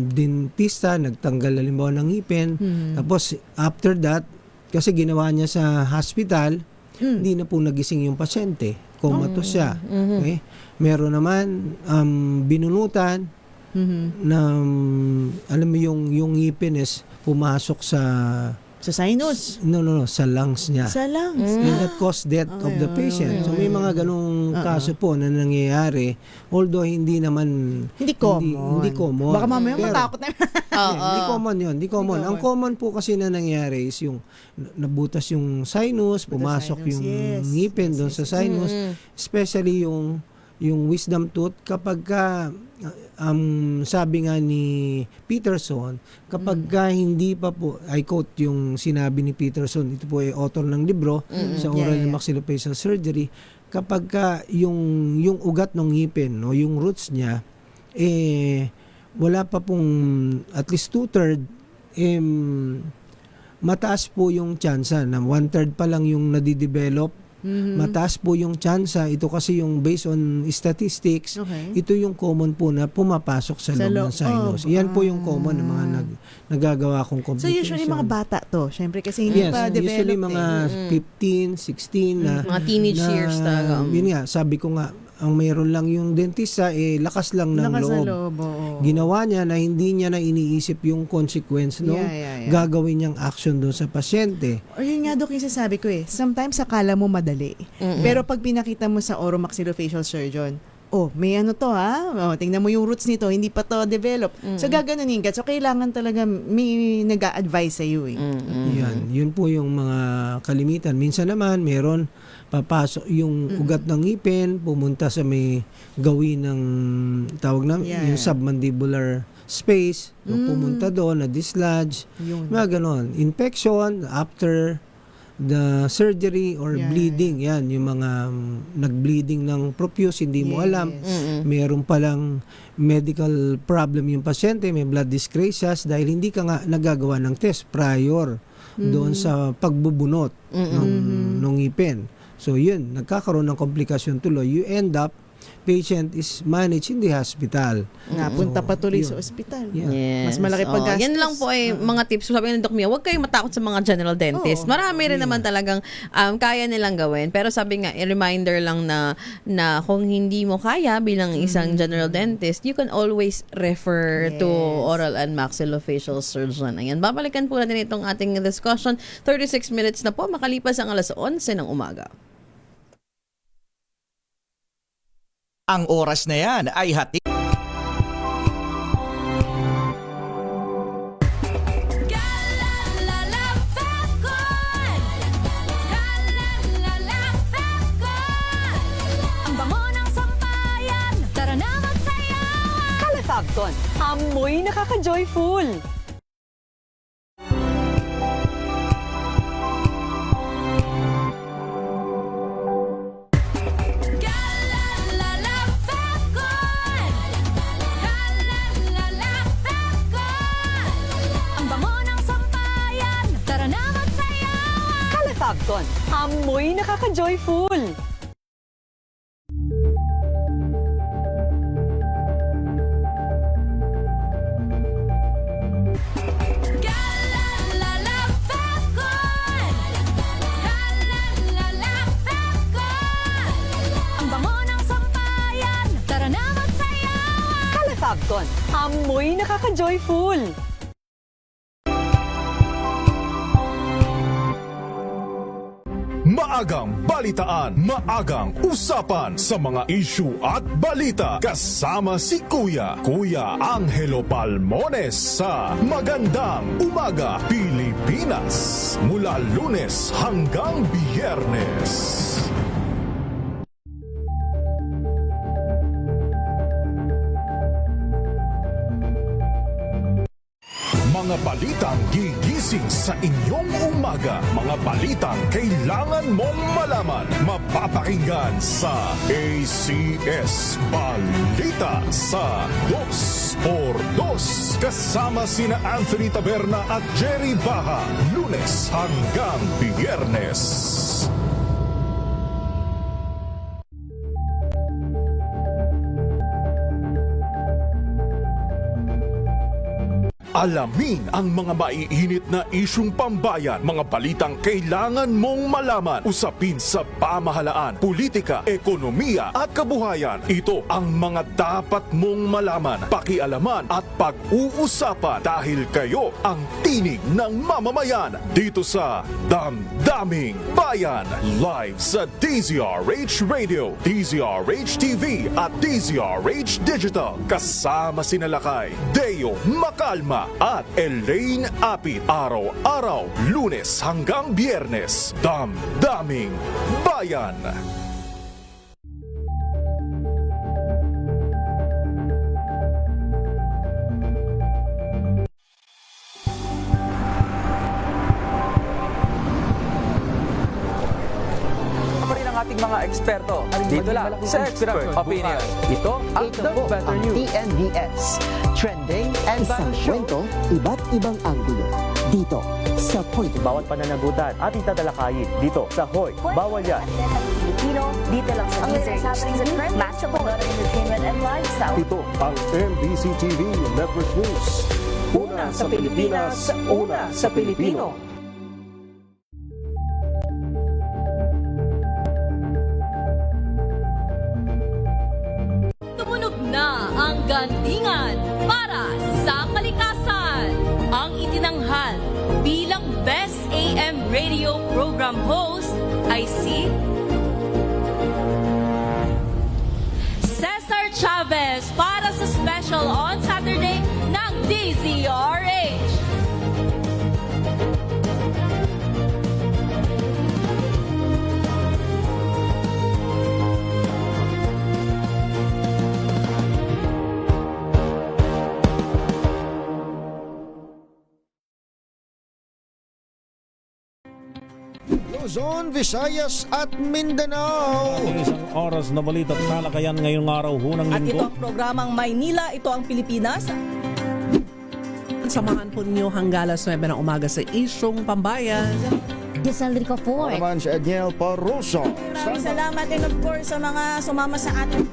dentista nagtanggal halimbawa ng ngipin. Tapos after that, kasi ginawa niya sa hospital, hindi na po nagising yung pasyente. Comatose siya. Okay? Meron naman binunutan na alam mo yung ngipin is pumasok sa sinus? No, sa lungs niya. Sa lungs? And that caused death of the patient. So may mga ganung kaso po na nangyayari. Although hindi naman hindi common. Baka mamaya matakot na. Hindi common yun. Hindi common. Ang common po kasi na nangyayari is yung nabutas yung sinus, pumasok yung ngipin doon sa sinus. Especially yung wisdom tooth kapag sabi nga ni Peterson, kapag hindi pa po, I quote yung sinabi ni Peterson, ito po ay author ng libro sa oral and maxillofacial surgery, kapag yung ugat ng ngipin, no, yung roots niya, wala pa pong at least 2/3, mataas po yung tsansa na 1/3 pa lang yung nadidevelop. Mataas po yung tsansa. Ito kasi yung based on statistics. Ito yung common po na pumapasok sa loob ng sinus. Yan po yung common na mga nagagawa kong complication. So usually mga bata to. Syempre kasi hindi pa develop. Usually mga 15, 16 na mga teenage years talaga. Yun nga, sabi ko nga, ang mayroon lang yung dentista, lakas lang ng loob. Ginawa niya na hindi niya na iniisip yung consequence gagawin niyang action doon sa pasyente. Or yun nga, Dok, yung sasabi ko sometimes akala mo madali. Pero pag pinakita mo sa oromaxillofacial surgeon, may ano to tingnan mo yung roots nito, hindi pa to develop. So gaganunin ka. So kailangan talaga may nag-a-advise sa iyo Yun po yung mga kalimitan. Minsan naman meron papasok yung ugat ng ngipin, pumunta sa may gawin ng tawag na yung submandibular space, pumunta doon, na-dislodge, mga ganon. Infection after the surgery or bleeding, yan, yung mga nag-bleeding ng profuse, hindi mo alam. Meron palang medical problem yung pasyente, may blood dyscrasias dahil hindi ka nga nagagawa ng test prior doon sa pagbubunot ng ngipin. So yun, nagkakaroon ng komplikasyon tuloy. You end up, patient is managed in the hospital. Punta pa tuloy sa ospital. Yes. Mas malaki paggastos. Yan lang po ay mga tips. Sabi ng Doc Mia, huwag kayong matakot sa mga general dentist. Marami rin naman talagang kaya nilang gawin. Pero sabi nga, reminder lang na kung hindi mo kaya bilang isang general dentist, you can always refer to oral and maxillofacial surgeon. Ayan, babalikan po natin itong ating discussion. 36 minutes na po, makalipas ang alas 11 ng umaga. Ang oras na yan ay hati. Ang bango ng sampayan, tara na magsayawan. Calefabcon, amoy nakaka-joyful. Calefabcon, amoy nakaka-joyful. Ang bango ng sampayan, tara na magsayawan. Calefabcon, amoy nakaka-joyful. Maagang balitaan, maagang usapan sa mga issue at balita. Kasama si Kuya Angelo Palmones sa Magandang Umaga Pilipinas. Mula Lunes hanggang Biyernes. Mga balitang gigising sa inyong umaga. Mga balitang kailangan mong malaman. Mapapakinggan sa ACS Balita sa 2x2. Kasama sina Anthony Taberna at Jerry Baha. Lunes hanggang Biyernes. Alamin ang mga maiinit na isyung pambayan, mga balitang kailangan mong malaman, usapin sa pamahalaan, politika, ekonomiya at kabuhayan. Ito ang mga dapat mong malaman, pakialaman at pag-uusapan dahil kayo ang tinig ng mamamayan dito sa Damdaming Bayan. Live sa DZRH Radio, DZRH TV at DZRH Digital. Kasama sina Lakay, Deo Macalma at Elaine Apit. Araw-araw, Lunes hanggang Biyernes. Damdaming Bayan. Ating mga eksperto. Dito lang sa Expert Opinion. Ito ang The Better News. TNVS. Trending and Isang kwento, iba't ibang anggulo. Dito sa Point. Bawat pananagutan ating tatalakayin dito sa Hoy. Bawal yan. Filipino, dito lang sa DZRH. Match up entertainment and lifestyle. Ito ang MBC TV Network News. Una sa Pilipinas, una sa Pilipino. Tumunog na ang gandingan para sa kalikasan. Ang itinanghal bilang Best AM Radio Program Host ay si Cesar Chavez para sa special on Saturday ng DZRH. Luzon, Visayas at Mindanao. Isang oras na balita at talakayan ngayong araw hunang At ito linggo. ang programang Maynila, ito ang Pilipinas. Samahan po ninyo hanggang alas 9 ng umaga sa Isyong Pambayan. Giselle Ricafor. Naman si Edniel Parroso. Maraming salamat and of course sa mga sumama sa atin.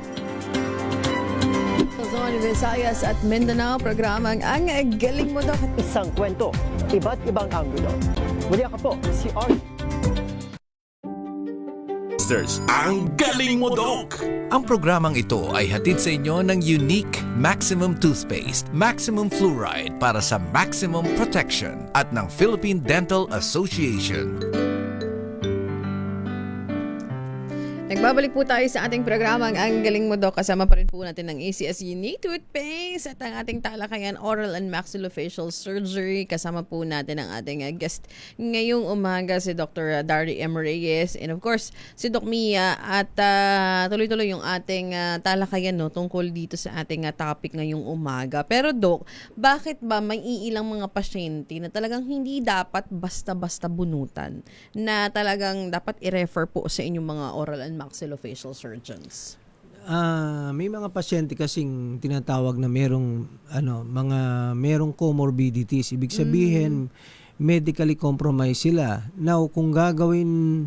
Luzon, Visayas at Mindanao, programang Ang Galing Mo Daw. Isang kwento, iba't ibang anggulo. Muli ako po, si Arnie. Ang Galing Mo Doc! Ang programang ito ay hatid sa inyo ng Unique Maximum Toothpaste, Maximum Fluoride para sa maximum protection at ng Philippine Dental Association. Nagbabalik po tayo sa ating programang Ang Galing Mo Doc. Kasama pa rin po natin ng ACS Unique Toothpaste at ang ating talakayan Oral and Maxillofacial Surgery. Kasama po natin ang ating guest ngayong umaga, si Dr. Darry M. Reyes and of course si Doc Mia. At tuloy-tuloy yung ating talakayan tungkol dito sa ating topic ngayong umaga. Pero Doc, bakit ba may iilang mga pasyente na talagang hindi dapat basta-basta bunutan, na talagang dapat i-refer po sa inyong mga oral and maxillofacial surgeons? May mga pasyente kasing tinatawag na merong comorbidities. Ibig sabihin, medically compromised sila. Now, kung gagawin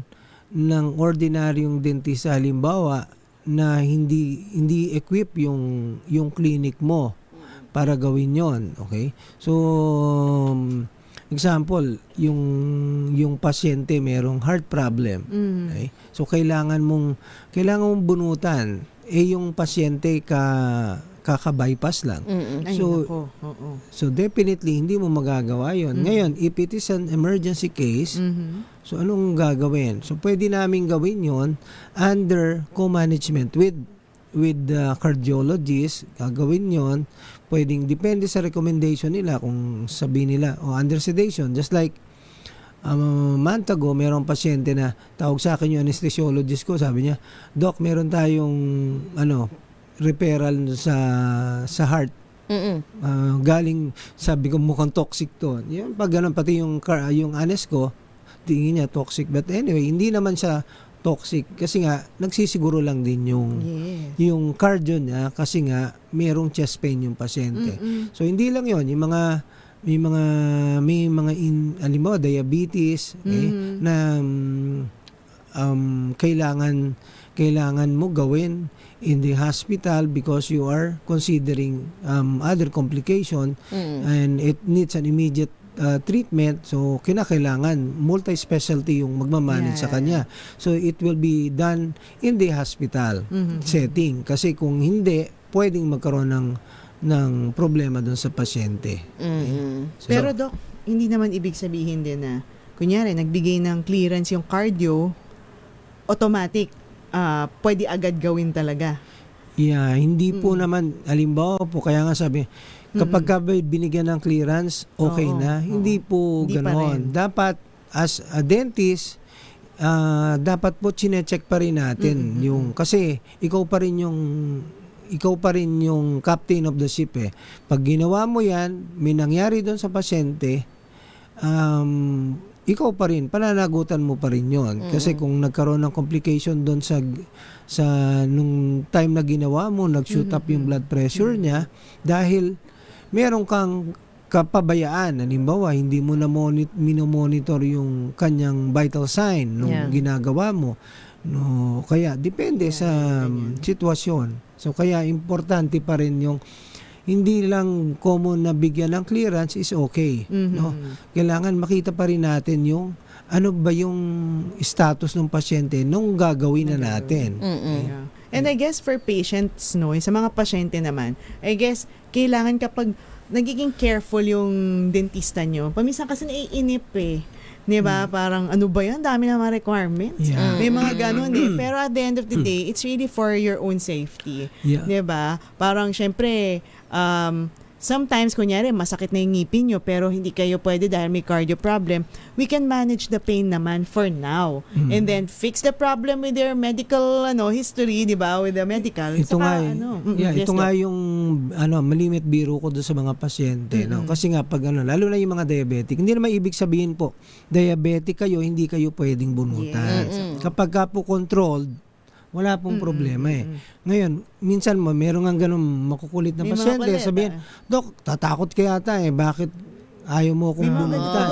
ng ordinaryong dentista, halimbawa, na hindi equip yung clinic mo para gawin yon, okay? So, example, yung pasyente merong heart problem. Okay? So kailangan mong bunutan. Yung pasyente kaka-bypass lang. So definitely hindi mo magagawa 'yon. Ngayon, if it is an emergency case, so anong gagawin? So pwede naming gawin 'yon under co-management with the cardiologist. Gagawin 'yon. Pwedeng depende sa recommendation nila kung sabihin nila under sedation. Just like month ago, mayroong pasyente na tawag sa akin yung anesthesiologist ko. Sabi niya, Doc, meron tayong referral sa heart Galing, sabi ko mukhang toxic to. Yan, pag ganun, pati yung anes ko, tingin niya toxic. But anyway, hindi naman siya toxic kasi nga nagsisiguro lang din yung cardio niya kasi nga merong chest pain yung pasyente. So hindi lang yon, yung mga may mga halimbawa diabetes na kailangan mo gawin in the hospital because you are considering other complication and it needs an immediate treatment, so kinakailangan multi-specialty yung magmamanage sa kanya. So it will be done in the hospital setting kasi kung hindi, pwedeng magkaroon ng problema doon sa pasyente. So, pero Doc, hindi naman ibig sabihin din na kunyari nagbigay ng clearance yung cardio, automatic pwede agad gawin talaga. Yeah, hindi po naman, halimbawa po, kaya nga sabi, kapag ka binigyan ng clearance, okay na. Hindi po ganoon. Dapat, as a dentist, dapat po chinecheck pa rin natin yung, kasi ikaw pa rin yung captain of the ship eh. Pag ginawa mo yan, may nangyari doon sa pasyente, ikaw pa rin, pananagutan mo pa rin yun. Kasi kung nagkaroon ng complication doon sa nung time na ginawa mo, nag-shoot up yung blood pressure niya, dahil meron kang kapabayaan. Halimbawa, hindi mo na minomonitor yung kanyang vital sign nung ginagawa mo. No, kaya depende sa sitwasyon. So kaya importante pa rin yung hindi lang common na bigyan ng clearance is okay, no? Kailangan makita pa rin natin yung ano ba yung status ng pasyente nung gagawin na natin. And I guess for patients, no, sa mga pasyente naman, I guess kailangan kapag nagiging careful yung dentista nyo, paminsan kasi naiinip eh. Diba? Parang ano ba yan? Dami na mga requirements. May mga ganun eh. Pero at the end of the day, it's really for your own safety. Diba? Parang syempre, sometimes, kunyari, masakit na yung ngipin nyo pero hindi kayo pwede dahil may cardio problem, we can manage the pain naman for now. And then, fix the problem with your medical history, di ba? With the medical. Ito nga yung malimit biro ko doon sa mga pasyente. No? Kasi nga, pag lalo na yung mga diabetic, hindi naman ibig sabihin po, diabetic kayo, hindi kayo pwedeng bunutan. Kapag ka po controlled, wala pong problema eh. Ngayon, minsan meron nga ganun makukulit na pasyente. Sabihin, Dok, tatakot ka yata eh. Bakit ayaw mo akong bunutan?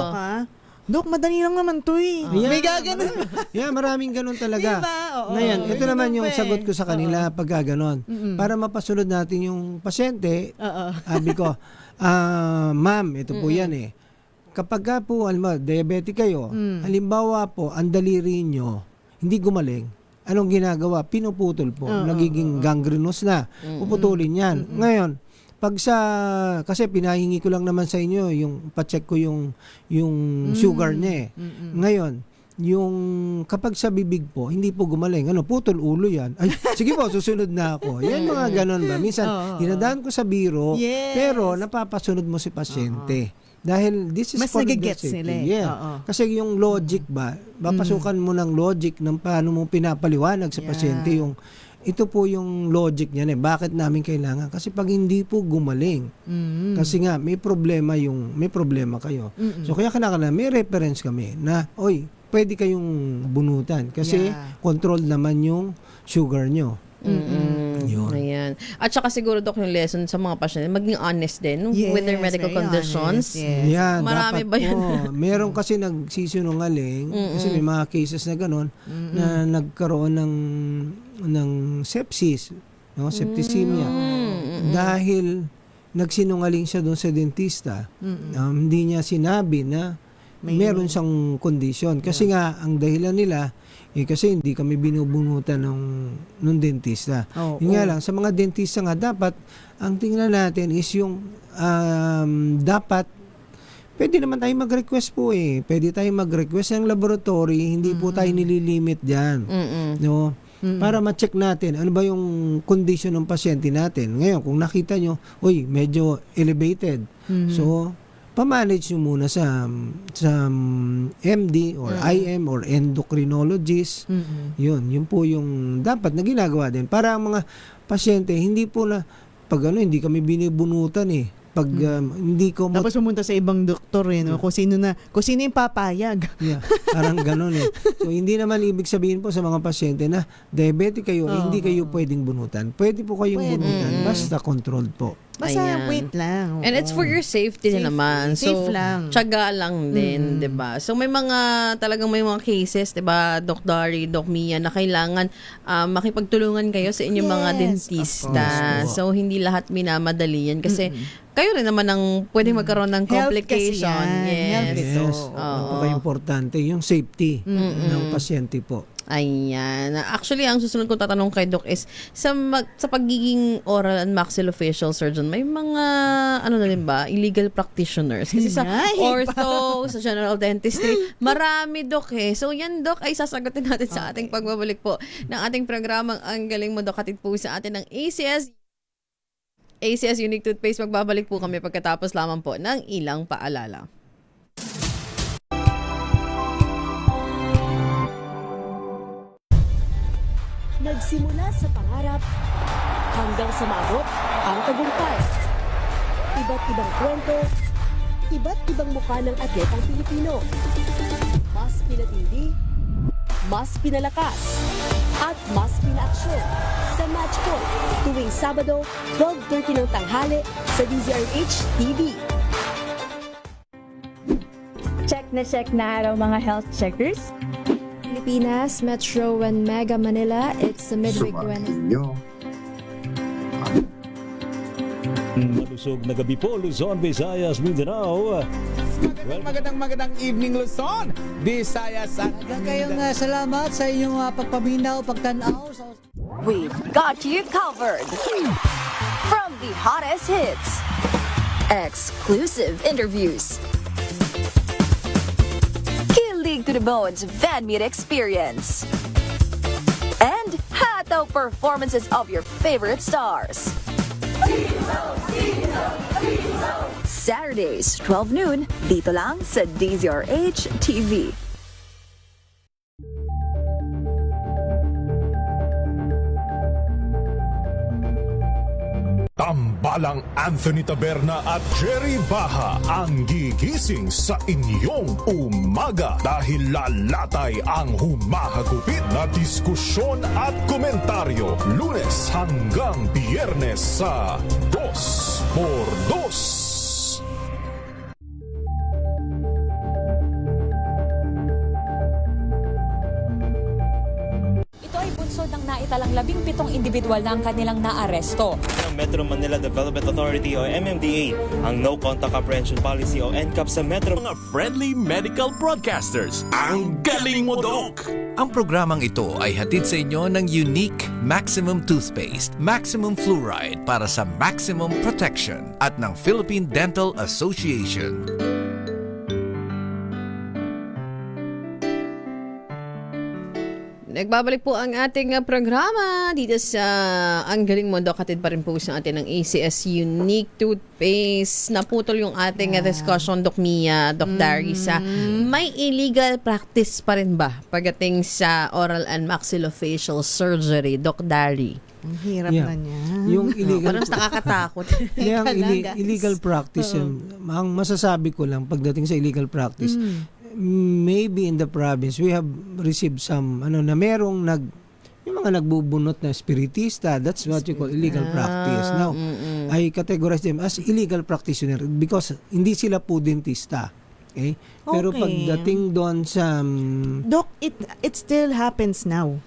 Dok, madali lang naman to eh. May gaganon. Maraming ganun talaga. Diba? Ngayon, ito naman yung sagot ko sa kanila pag gaganon. Para mapasunod natin yung pasyente, sabi ko, ma'am, ito po yan eh. Kapag ka po, diabetic kayo, halimbawa po, ang daliri nyo, hindi gumaling. Anong ginagawa? Pinuputol po. Nagiging gangrenous na. Puputulin yan. Ngayon, kasi pinahingi ko lang naman sa inyo, yung pa-check ko yung sugar niya eh. Ngayon, yung kapag sa bibig po, hindi po gumaling. Putol ulo yan. Ay, sige po, susunod na ako. Yan mga ganon ba? Minsan, dinadaan ko sa biro, pero napapasunod mo si pasyente. Dahil this is mas for the nagigets safety. Nila. Kasi yung logic ba, papasukan mo ng logic ng paano mo pinapaliwanag sa pasyente yung ito po yung logic niyan eh. Bakit namin kailangan? Kasi pag hindi po gumaling, kasi nga may problema kayo. So kaya may reference kami na, pwede kayong bunutan kasi control naman yung sugar nyo. Yun. Ayan. At saka siguro, Dok, yung lesson sa mga pasyente, maging honest din with their medical conditions. Yan, marami ba yan? Meron kasi nagsisinungaling kasi may mga cases na gano'n na nagkaroon ng sepsis, septicemia. Dahil nagsinungaling siya doon sa dentista. Hindi niya sinabi na meron siyang kondisyon. Kasi nga, ang dahilan nila, kasi hindi kami binubunutan ng dentista. Yun nga lang, sa mga dentista nga, dapat, ang tingnan natin is yung, dapat, pwede naman tayo mag-request po eh. Pwede tayo mag-request ng laboratory, hindi po tayo nililimit dyan. No? Para ma-check natin, ano ba yung condition ng pasyente natin. Ngayon, kung nakita nyo, medyo elevated. So, pa-manage nyo muna sa MD or IM or endocrinologist. Yun po yung dapat na ginagawa din. Para ang mga pasyente, hindi po na pag hindi kami binibunutan eh. Pag hindi ko Tapos pumunta sa ibang doktor no? Kung sino yung papayag. Yeah, parang ganun eh. So hindi naman ibig sabihin po sa mga pasyente na diabetic kayo, hindi kayo pwedeng bunutan. Pwede po kayong bunutan, basta controlled po. Basta Ayan. wait lang. And it's for your safety din naman. So, Safe lang. tiyaga lang din, 'di ba? So may talagang may mga cases, 'di ba, Doc Dari, Doc Mia, na kailangan makipagtulungan kayo sa inyong mga dentista. So hindi lahat minamadali yan kasi kayo rin naman ang pwedeng magkaroon ng complication. Yes. Napaka-importante yung safety ng pasyente po. Ayan. Actually, ang susunod kong tatanong kay Doc is, sa pagiging oral and maxillofacial surgeon, may mga, na din ba, illegal practitioners. Kasi sa ortho, sa general dentistry, marami, Doc eh. So yan, Doc, ay sasagutin natin sa ating pagbabalik po ng ating programang Ang Galing Mo, Doc. Hatid po sa atin ng ACS Unique Toothpaste. Magbabalik po kami pagkatapos lamang po ng ilang paalala. Nagsimula sa pangarap hanggang sa maabot ang tagumpay. Iba't ibang kwento, iba't ibang mukha ng atletang Pilipino. Mas pinatindi, mas pinalakas, at mas pinaaksyon sa Match Point tuwing Sabado, 12:30 ng tanghali sa DZRH TV. Check na araw mga health checkers. Pilipinas, Metro and Mega Manila, it's the midweek Wednesday. Malusog na gabi po, Luzon, Visayas, Mindanao. Magandang evening, Luzon, Visayas at Mindanao. Salamat sa inyong pagpaminaw, pagtanaw. We've got you covered. From the hottest hits, exclusive interviews, kilig to the bones fan meet experience, and hataw performances of your favorite stars. Saturdays, 12 noon, dito lang sa DZRH TV. Tambalang Anthony Taberna at Jerry Baha ang gigising sa inyong umaga dahil lalatay ang humahagupit na diskusyon at komentaryo Lunes hanggang Biyernes sa 2x2. Ng naitalang 17 individual na ang kanilang naaresto. Ng Metro Manila Development Authority o MMDA ang No Contact Apprehension Policy o NCAP sa Metro. Mga friendly medical broadcasters, ang galing mo, Doc! Ang programang ito ay hatid sa inyo ng Unique Maximum Toothpaste, Maximum Fluoride para sa maximum protection at ng Philippine Dental Association. Nagbabalik po ang ating programa dito sa Ang Galing Mo, Doc. Hatid pa rin po sa atin ng ACS Unique Toothpaste. Naputol yung ating discussion, Doc Mia, Doc Darisa. May illegal practice pa rin ba pagdating sa oral and maxillofacial surgery, Doc Dari? Ang hirap na niya. Yung illegal parang mas nakakatakot. Yung illegal practice, ang masasabi ko lang pagdating sa illegal practice, maybe in the province we have received some na merong yung mga nagbubunot na spiritista, that's what you call illegal practice. Now, I categorize them as illegal practitioner because hindi sila po dentista. Okay? Pero pagdating doon sa Doc, it still happens now.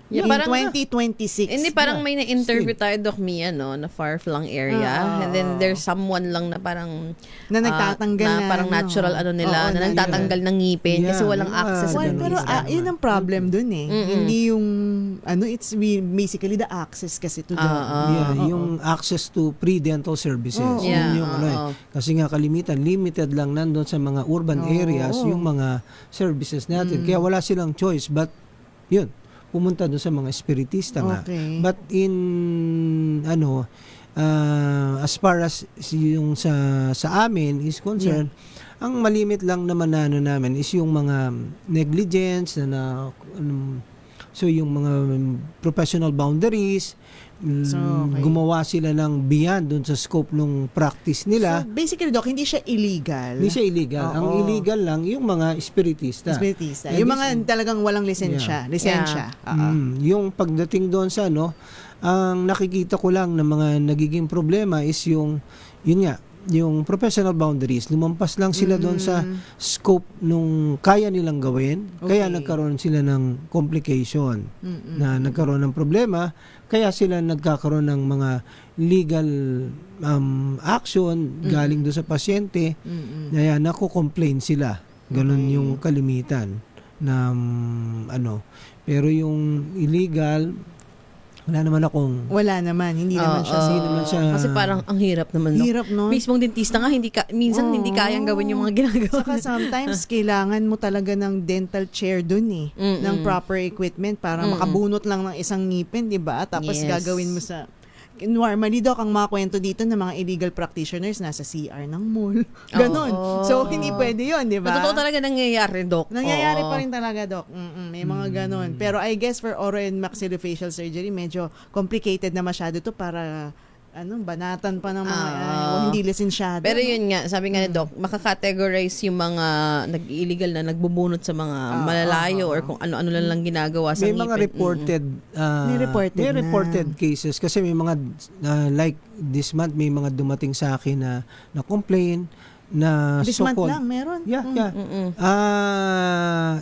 Yeah, in parang 2026. Hindi, parang may na-interview tayo, Doc Mia, na far-flung area. And then there's someone lang na parang na nagtatanggal na parang natural nila, na nagtatanggal ng ngipin kasi walang access sa pero yun ang problem dun eh. Hindi yung it's basically the access kasi to the yung access to pre-dental services. Kasi nga limited lang nandun sa mga urban areas yung mga services natin. Kaya wala silang choice but yun, pumunta doon sa mga spiritista nga. But in as far as yung sa amin is concerned, ang malimit lang naman namin is yung mga negligence na So yung mga professional boundaries, So, okay. gumawa sila ng beyond dun sa scope ng practice nila. So, basically, Doc, hindi siya illegal. Hindi siya illegal. Oo. Ang illegal lang yung mga espiritista. Espiritista. And Yung this- mga talagang walang lisensya. Lisensya. Yung pagdating doon sa ang nakikita ko lang na mga nagiging problema is yun nga, yung professional boundaries. Lumampas lang sila doon sa scope nung kaya nilang gawin. Kaya nagkaroon sila ng complication na nagkaroon ng problema. Kaya sila nagkakaroon ng mga legal action galing doon sa pasyente. Kaya nako-complain sila. Ganon yung kalimitan na Pero yung illegal, wala naman. Hindi naman siya. Kasi parang ang hirap naman. Hirap, no? Mismong dentista nga, minsan hindi kayang gawin yung mga ginagawa. Saka sometimes, kailangan mo talaga ng dental chair dun ng proper equipment para makabunot lang ng isang ngipin, di ba? Tapos gagawin mo sa... Normally, Doc, ang mga kwento dito ng mga illegal practitioners nasa CR ng mall. Ganon. So, hindi pwede yun, di ba? Totoo talaga nangyayari, Doc. Nangyayari pa rin talaga, Doc. May mga ganon. Pero I guess for oral and maxillofacial surgery, medyo complicated na masyado to para banatan pa ng mga hindi lisensyado. Pero yun nga, sabi nga ni Doc, makakategorize yung mga nag-illegal na nagbubunot sa mga malalayo or kung ano-ano lang ginagawa sa may ngipin. mga reported may reported cases kasi may mga like this month may mga dumating sa akin na complain na this month lang meron.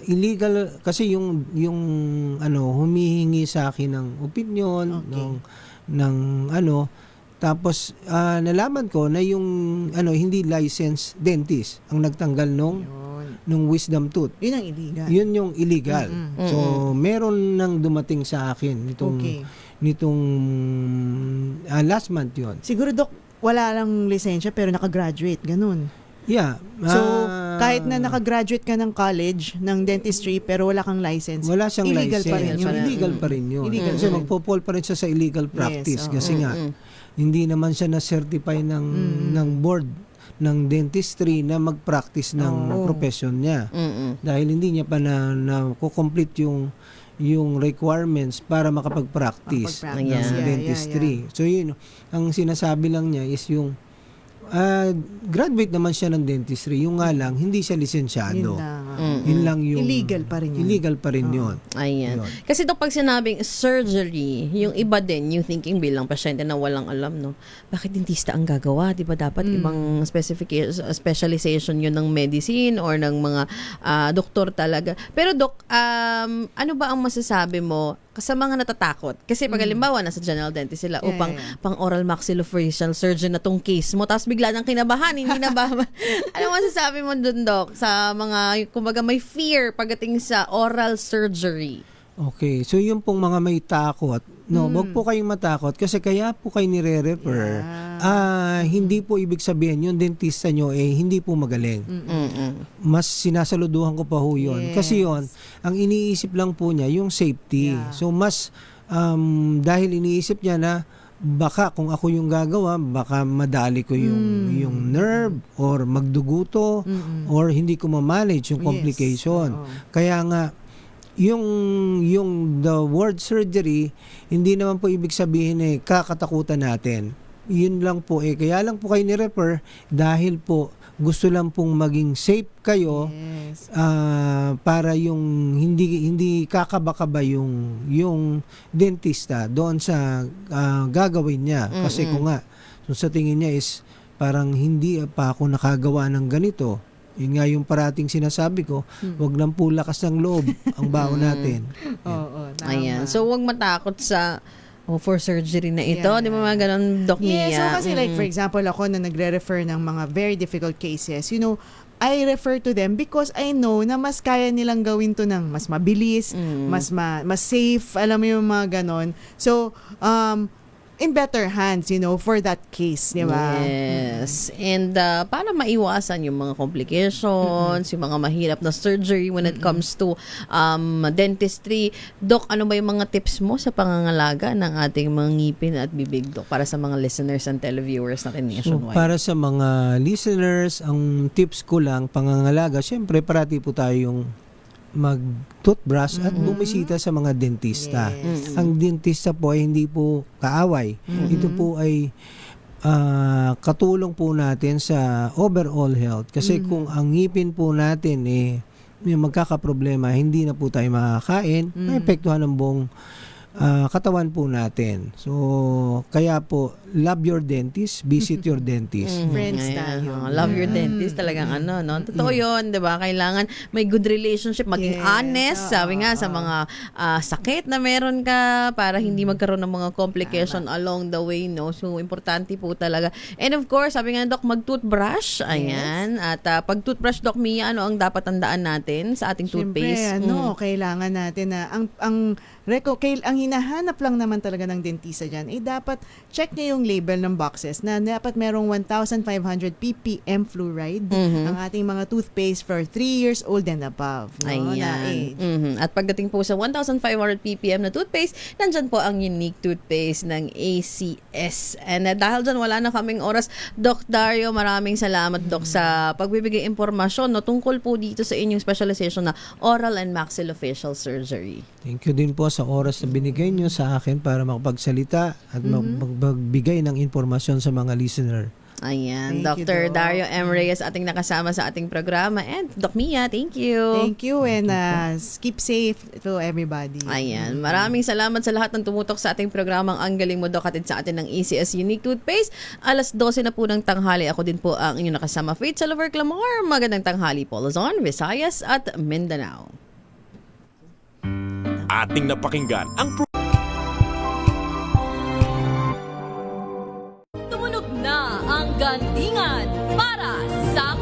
Illegal kasi yung humihingi sa akin ng opinion ng tapos nalaman ko na yung hindi licensed dentist ang nagtanggal nung wisdom tooth. Yun ang illegal. Yun yung illegal. So meron nang dumating sa akin nitong last month yun. Siguro, Doc, wala lang lisensya pero nakagraduate, ganun. Yeah. So, kahit na nakagraduate ka ng college ng dentistry pero wala kang license, wala siyang illegal license. pa rin yun. Illegal pa rin yun. Kasi magpo-fall pa rin siya sa illegal practice. Yes, kasi nga, hindi naman siya na-certify ng board ng dentistry na mag-practice ng profession niya. Dahil hindi niya pa na-complete yung requirements para makapag-practice ng dentistry. So yun, ang sinasabi lang niya is yung graduate naman siya ng dentistry, yung nga lang hindi siya lisensyado. Yun lang yung illegal pa rin yun. Illegal pa rin yun. Ayan. Kasi Dok, pag sinabing surgery, yung iba din, yung thinking bilang pasyente na walang alam, no? Bakit dentista ang gagawa? Di ba dapat ibang specialization yun ng medicine or ng mga doktor talaga? Pero Dok, ano ba ang masasabi mo sa mga natatakot? Kasi pag halimbawa, nasa general dentist sila, upang pang oral maxillofacial surgeon na tong case mo, tapos bigla nang kinabahan, hindi na ba? Ano masasabi mo dun, Doc, sa mga, kumbaga may fear pagdating sa oral surgery? Okay, so yung pong mga may takot, wag po kayong matakot kasi kaya po kayo nire-refer. Hindi po ibig sabihin yung dentista nyo hindi po magaling. Mas sinasaluduhan ko pa ho yun. Kasi yun, ang iniisip lang po niya yung safety. So mas dahil iniisip niya na baka kung ako yung gagawa, baka madali ko yung nerve or magduguto or hindi ko ma-manage yung complication. Kaya nga yung the word surgery, hindi naman po ibig sabihin kakatakutan natin. Yun lang po kaya lang po kayo ni-refer dahil po gusto lang pong maging safe kayo para yung hindi kakaba-kaba yung dentista doon sa gagawin niya. Kasi kung nga sa tingin niya is parang hindi pa ako nakagawa ng ganito. Yun nga yung parating sinasabi ko, wag lang po lakas ng loob ang baon natin. Ayan. So, wag matakot sa for surgery na ito. Di ba mga ganun, Doc Mia? So kasi like for example, ako na nagre-refer ng mga very difficult cases, I refer to them because I know na mas kaya nilang gawin to ng mas mabilis, mas safe, alam mo yung mga ganon. So, in better hands, for that case, di ba? Yes. And para maiwasan yung mga complications, yung mga mahirap na surgery when it comes to dentistry. Doc, ano ba yung mga tips mo sa pangangalaga ng ating mga ngipin at bibig, Doc, para sa mga listeners and televiewers natin nationwide? So, para sa mga listeners, ang tips ko lang, pangangalaga, syempre parati po tayong mag-toothbrush at bumisita sa mga dentista. Yes. Ang dentista po ay hindi po kaaway. Ito po ay katulong po natin sa overall health. Kasi kung ang ngipin po natin may magkakaproblema, hindi na po tayo makakain, maepektuhan ng buong katawan po natin. So, kaya po, love your dentist, visit your dentist. Friends Ayan, tayo. love your dentist talagang no? Totoo yun, di ba? Kailangan may good relationship, maging honest, sabi nga, sa mga sakit na meron ka para hindi magkaroon ng mga complication along the way, no? So, importante po talaga. And of course, sabi nga, Doc, mag-toothbrush. Ayan. At pag toothbrush, Doc Mia, ano ang dapat tandaan natin sa ating toothpaste? Siyempre, kailangan natin na ang hinahanap lang naman talaga ng dentista dyan, dapat check niya yung label ng boxes na dapat merong 1,500 ppm fluoride ang ating mga toothpaste for 3 years old and above. No? Ayan. At pagdating po sa 1,500 ppm na toothpaste, nandyan po ang unique toothpaste ng ACS. And dahil dyan wala na kaming oras, Doc Dario, maraming salamat, Doc, sa pagbibigay impormasyon tungkol po dito sa inyong specialization na oral and maxillofacial surgery. Thank you din po sa oras na binigay nyo sa akin para makapagsalita at magbigay ng impormasyon sa mga listener. Ayan, Thank you, Dr. Doc. Dario M. Reyes ating nakasama sa ating programa. And Doc Mia, thank you. Thank you and keep safe to everybody. Ayan, maraming salamat sa lahat ng tumutok sa ating programang Ang Galing Mo, Doc, hatid sa atin ng ACS Unique Toothpaste. 12:00 na po ng tanghali. Ako din po ang inyong nakasama, Faith Salaver Clamor. Magandang tanghali po, Luzon, Visayas at Mindanao. Ating napakinggan ang Tumunog na ang gandingan para sa